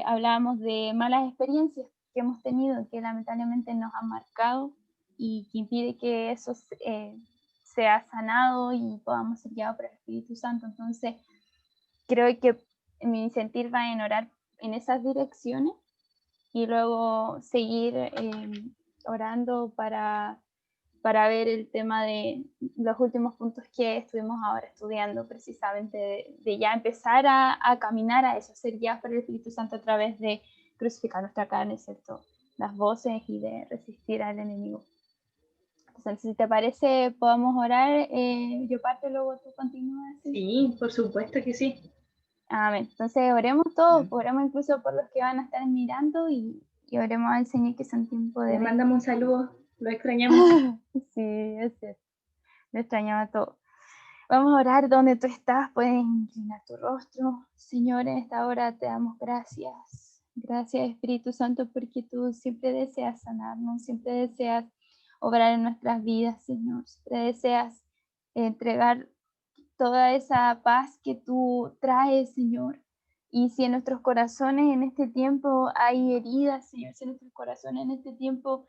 hablábamos de malas experiencias que hemos tenido, que lamentablemente nos han marcado y que impide que eso sea sanado y podamos ser guiados por el Espíritu Santo. Entonces, creo que mi sentir va en orar en esas direcciones y luego seguir orando para ver el tema de los últimos puntos que estuvimos ahora estudiando, precisamente de ya empezar a caminar a eso, ser guiados por el Espíritu Santo a través de crucificar nuestra carne, ¿cierto? Las voces y de resistir al enemigo. Entonces, si te parece, podamos orar. Yo parto, luego tú continúas. Sí, por supuesto que sí. Amén. Entonces, oremos todos, oremos incluso por los que van a estar mirando y oremos al Señor, que es un tiempo de... Les mandamos un saludo, lo extrañamos. Sí, es cierto. Lo extrañaba todo. Vamos a orar donde tú estás, puedes inclinar tu rostro. Señor, en esta hora te damos gracias. Gracias, Espíritu Santo, porque tú siempre deseas sanarnos, siempre deseas obrar en nuestras vidas, Señor. Siempre deseas entregar toda esa paz que tú traes, Señor. Y si en nuestros corazones en este tiempo hay heridas, Señor, si en nuestros corazones en este tiempo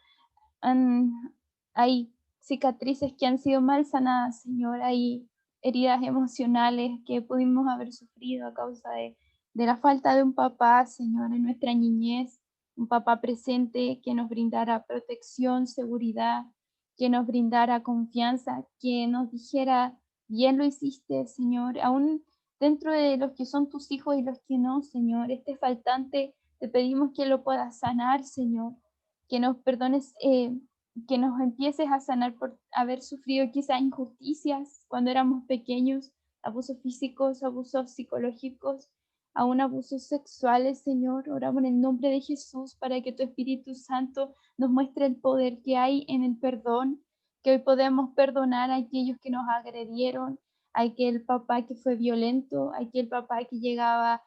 hay cicatrices que han sido mal sanadas, Señor, hay heridas emocionales que pudimos haber sufrido a causa de la falta de un papá, Señor, en nuestra niñez, un papá presente que nos brindara protección, seguridad, que nos brindara confianza, que nos dijera, bien lo hiciste, Señor, aún dentro de los que son tus hijos y los que no, Señor, este faltante Te pedimos que lo puedas sanar, Señor, que nos perdones, que nos empieces a sanar por haber sufrido quizá injusticias cuando éramos pequeños, abusos físicos, abusos psicológicos, aún abusos sexuales, Señor. Oramos en el nombre de Jesús para que tu Espíritu Santo nos muestre el poder que hay en el perdón, que hoy podemos perdonar a aquellos que nos agredieron, a aquel papá que fue violento, a aquel papá que llegaba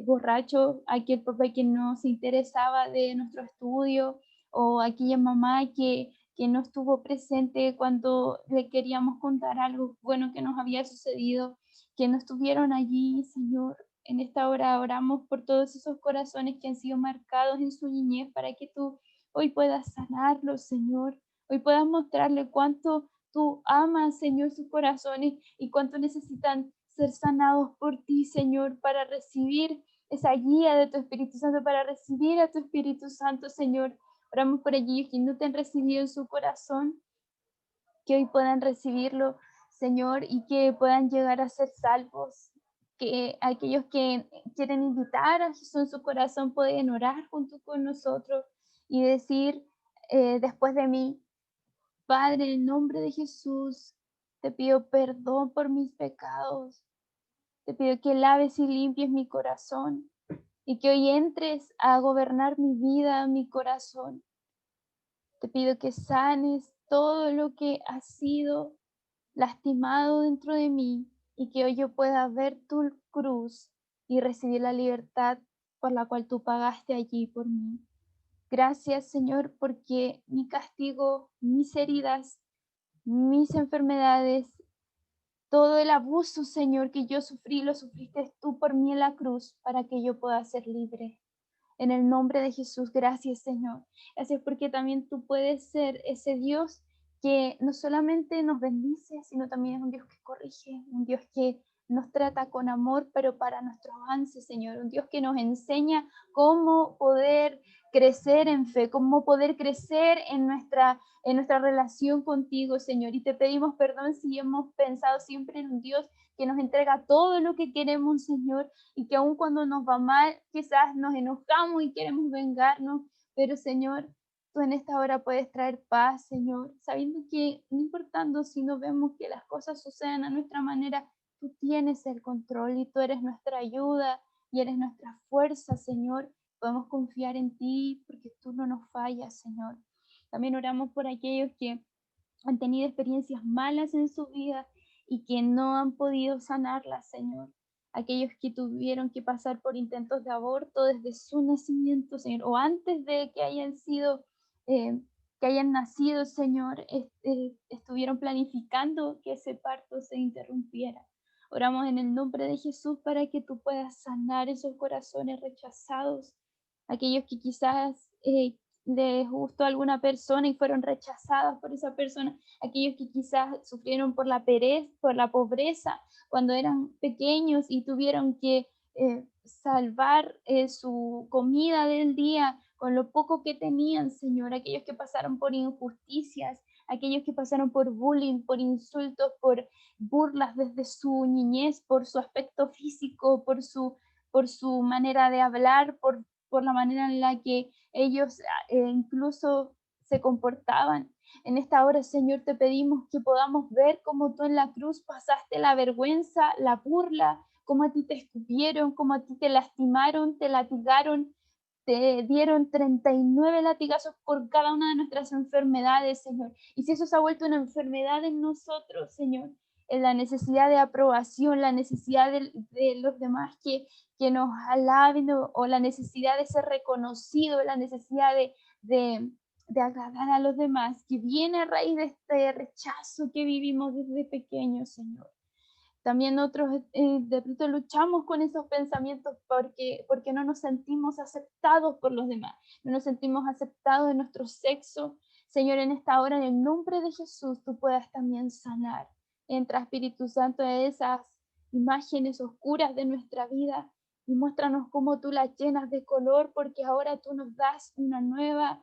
borracho, aquel papá que no se interesaba de nuestro estudio, o aquella mamá que no estuvo presente cuando le queríamos contar algo bueno que nos había sucedido, que no estuvieron allí, Señor. En esta hora oramos por todos esos corazones que han sido marcados en su niñez para que tú hoy puedas sanarlos, Señor. Hoy puedas mostrarle cuánto tú amas, Señor, sus corazones y cuánto necesitan ser sanados por ti, Señor, para recibir esa guía de tu Espíritu Santo, para recibir a tu Espíritu Santo, Señor. Oramos por aquellos que no te han recibido en su corazón, que hoy puedan recibirlo, Señor, y que puedan llegar a ser salvos. Que aquellos que quieren invitar a Jesús en su corazón pueden orar junto con nosotros y decir después de mí: Padre, en el nombre de Jesús, te pido perdón por mis pecados. Te pido que laves y limpies mi corazón y que hoy entres a gobernar mi vida, mi corazón. Te pido que sanes todo lo que ha sido lastimado dentro de mí y que hoy yo pueda ver tu cruz y recibir la libertad por la cual tú pagaste allí por mí. Gracias, Señor, porque mi castigo, mis heridas, mis enfermedades, todo el abuso, Señor, que yo sufrí, lo sufriste tú por mí en la cruz para que yo pueda ser libre. En el nombre de Jesús, gracias, Señor. Gracias porque también tú puedes ser ese Dios que no solamente nos bendice, sino también es un Dios que corrige, un Dios que nos trata con amor, pero para nuestro avance, Señor. Un Dios que nos enseña cómo poder crecer en fe, cómo poder crecer en nuestra relación contigo, Señor. Y te pedimos perdón si hemos pensado siempre en un Dios que nos entrega todo lo que queremos, Señor, y que aun cuando nos va mal, quizás nos enojamos y queremos vengarnos, pero Señor, tú en esta hora puedes traer paz, Señor, sabiendo que no importando si no vemos que las cosas suceden a nuestra manera, tú tienes el control y tú eres nuestra ayuda y eres nuestra fuerza, Señor. Podemos confiar en ti porque tú no nos fallas, Señor. También oramos por aquellos que han tenido experiencias malas en su vida y que no han podido sanarlas, Señor. Aquellos que tuvieron que pasar por intentos de aborto desde su nacimiento, Señor, o antes de que hayan sido, que hayan nacido, Señor, estuvieron planificando que ese parto se interrumpiera. Oramos en el nombre de Jesús para que tú puedas sanar esos corazones rechazados, aquellos que quizás les gustó a alguna persona y fueron rechazadas por esa persona, aquellos que quizás sufrieron por la pereza, por la pobreza cuando eran pequeños y tuvieron que salvar su comida del día con lo poco que tenían, Señor, aquellos que pasaron por injusticias, aquellos que pasaron por bullying, por insultos, por burlas desde su niñez, por su aspecto físico, por su manera de hablar, por la manera en la que ellos incluso se comportaban. En esta hora, Señor, te pedimos que podamos ver cómo tú en la cruz pasaste la vergüenza, la burla, cómo a ti te escupieron, cómo a ti te lastimaron, te latigaron, te dieron 39 latigazos por cada una de nuestras enfermedades, Señor. Y si eso se ha vuelto una enfermedad en nosotros, Señor, en la necesidad de aprobación, la necesidad de los demás que nos alaben o la necesidad de ser reconocido, la necesidad de agradar a los demás, que viene a raíz de este rechazo que vivimos desde pequeños, Señor. También nosotros de pronto luchamos con esos pensamientos porque no nos sentimos aceptados por los demás, no nos sentimos aceptados en nuestro sexo. Señor, en esta hora, en el nombre de Jesús, tú puedas también sanar. Entra, Espíritu Santo, de esas imágenes oscuras de nuestra vida y muéstranos cómo tú las llenas de color, porque ahora tú nos das una nueva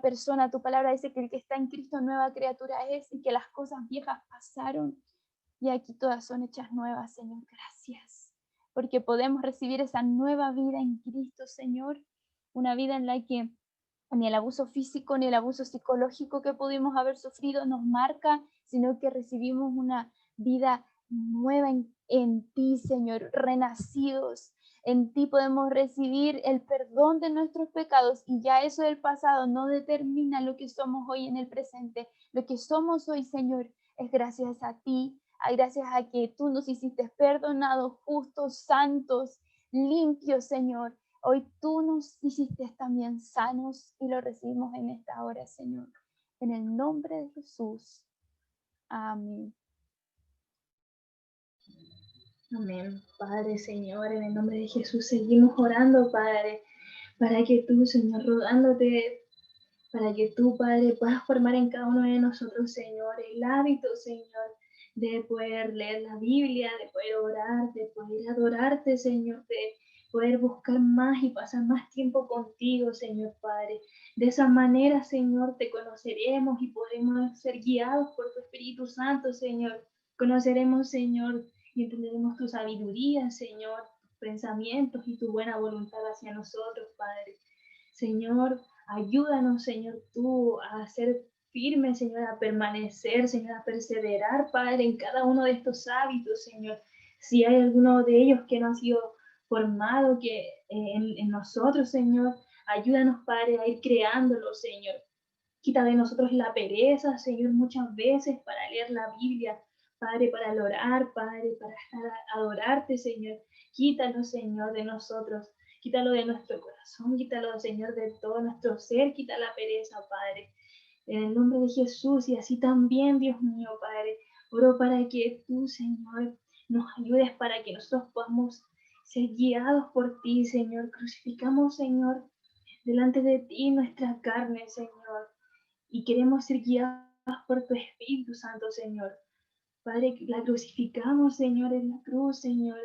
persona. Tu palabra dice que el que está en Cristo nueva criatura es y que las cosas viejas pasaron y aquí todas son hechas nuevas, Señor. Gracias. porque podemos recibir esa nueva vida en Cristo, Señor, una vida en la que ni el abuso físico ni el abuso psicológico que pudimos haber sufrido nos marca, sino que recibimos una vida nueva en ti, Señor, renacidos. En ti podemos recibir el perdón de nuestros pecados y ya eso del pasado no determina lo que somos hoy en el presente. Lo que somos hoy, Señor, es gracias a ti, gracias a que tú nos hiciste perdonados, justos, santos, limpios, Señor. Hoy tú nos hiciste también sanos y lo recibimos en esta hora, Señor. En el nombre de Jesús. Amén. Amén. Padre, Señor, en el nombre de Jesús seguimos orando, Padre, para que tú, Señor, rogándote, para que tú, Padre, puedas formar en cada uno de nosotros, Señor, el hábito, Señor, de poder leer la Biblia, de poder orar, de poder adorarte, Señor, de poder buscar más y pasar más tiempo contigo, Señor Padre. De esa manera, Señor, te conoceremos y podremos ser guiados por tu Espíritu Santo, Señor. Conoceremos, Señor, y entenderemos tu sabiduría, Señor, tus pensamientos y tu buena voluntad hacia nosotros, Padre. Señor, ayúdanos, Señor, tú a ser firmes, Señor, a permanecer, Señor, a perseverar, Padre, en cada uno de estos hábitos, Señor. Si hay alguno de ellos que no ha sido formado en nosotros, Señor, ayúdanos, Padre, a ir creándolo, Señor. Quita de nosotros la pereza, Señor, muchas veces para leer la Biblia, Padre, para orar, Padre, para adorarte, Señor. Quítalo, Señor, de nosotros. Quítalo de nuestro corazón, quítalo, Señor, de todo nuestro ser, quita la pereza, Padre. En el nombre de Jesús, y así también, Dios mío, Padre, oro para que tú, Señor, nos ayudes para que nosotros podamos ser guiados por ti, Señor. Crucificamos, Señor, delante de ti nuestra carne, Señor, y queremos ser guiados por tu Espíritu Santo, Señor. Padre, la crucificamos, Señor, en la cruz, Señor,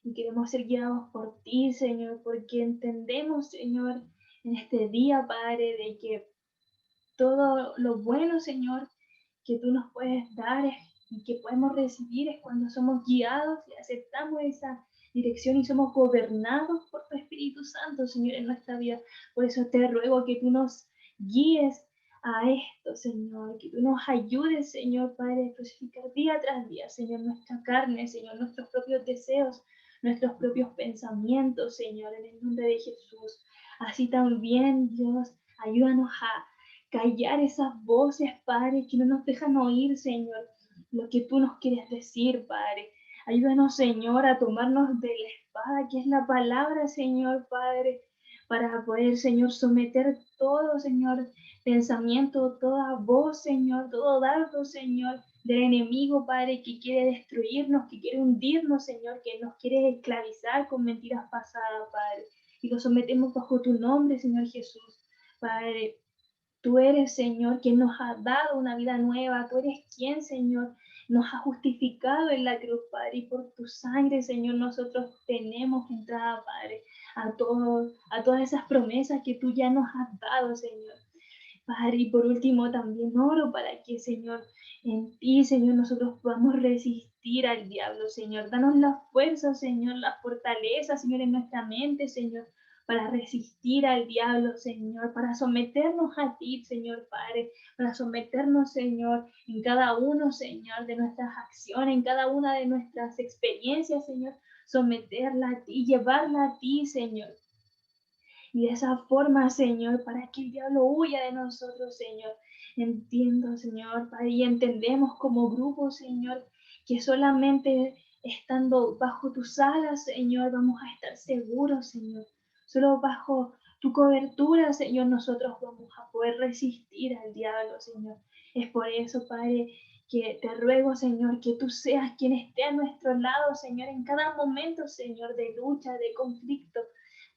y queremos ser guiados por ti, Señor, porque entendemos, Señor, en este día, Padre, de que todo lo bueno, Señor, que tú nos puedes dar y que podemos recibir es cuando somos guiados y aceptamos esa dirección y somos gobernados por tu Espíritu Santo, Señor, en nuestra vida. Por eso te ruego que tú nos guíes a esto, Señor, que tú nos ayudes, Señor, Padre, a crucificar día tras día, Señor, nuestra carne, Señor, nuestros propios deseos, nuestros propios pensamientos, Señor, en el nombre de Jesús. Así también, Dios, ayúdanos a callar esas voces, Padre, que no nos dejan oír, Señor, lo que tú nos quieres decir, Padre. Ayúdanos, Señor, a tomarnos de la espada, que es la palabra, Señor, Padre, para poder, Señor, someter todo, Señor, pensamiento, toda voz, Señor, todo dardo, Señor, del enemigo, Padre, que quiere destruirnos, que quiere hundirnos, Señor, que nos quiere esclavizar con mentiras pasadas, Padre. Y lo sometemos bajo tu nombre, Señor Jesús, Padre. Tú eres, Señor, quien nos ha dado una vida nueva. Tú eres quien, Señor, nos ha justificado en la cruz, Padre. Y por tu sangre, Señor, nosotros tenemos entrada, Padre, a todas esas promesas que tú ya nos has dado, Señor. Padre, y por último también oro para que, Señor, en ti, Señor, nosotros podamos resistir al diablo, Señor. Danos la fuerza, Señor, la fortaleza, Señor, en nuestra mente, Señor, para resistir al diablo, Señor, para someternos a ti, Señor Padre, para someternos, Señor, en cada uno, Señor, de nuestras acciones, en cada una de nuestras experiencias, Señor, someterla a ti, llevarla a ti, Señor. Y de esa forma, Señor, para que el diablo huya de nosotros, Señor. Entiendo, Señor, Padre, y entendemos como grupo, Señor, que solamente estando bajo tus alas, Señor, vamos a estar seguros, Señor. Solo bajo tu cobertura, Señor, nosotros vamos a poder resistir al diablo, Señor. Es por eso, Padre, que te ruego, Señor, que tú seas quien esté a nuestro lado, Señor, en cada momento, Señor, de lucha, de conflicto,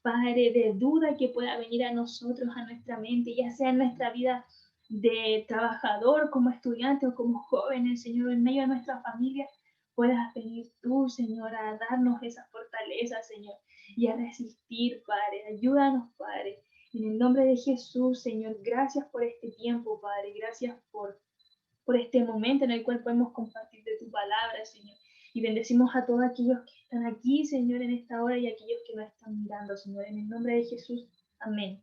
Padre, de duda que pueda venir a nosotros, a nuestra mente, ya sea en nuestra vida de trabajador, como estudiante o como jóvenes, Señor, en medio de nuestra familia, puedas venir tú, Señor, a darnos esa fortaleza, Señor, y a resistir, Padre. Ayúdanos, Padre. En el nombre de Jesús, Señor, gracias por este tiempo, Padre. Gracias por este momento en el cual podemos compartir de tu palabra, Señor. Y bendecimos a todos aquellos que están aquí, Señor, en esta hora y aquellos que nos están mirando, Señor, en el nombre de Jesús. Amén.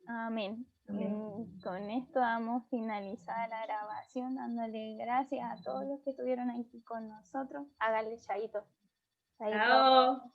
Amén. Amén. Con esto damos finalizada la grabación, dándole gracias a todos los que estuvieron aquí con nosotros. Háganle chaito. Chaito. Chao.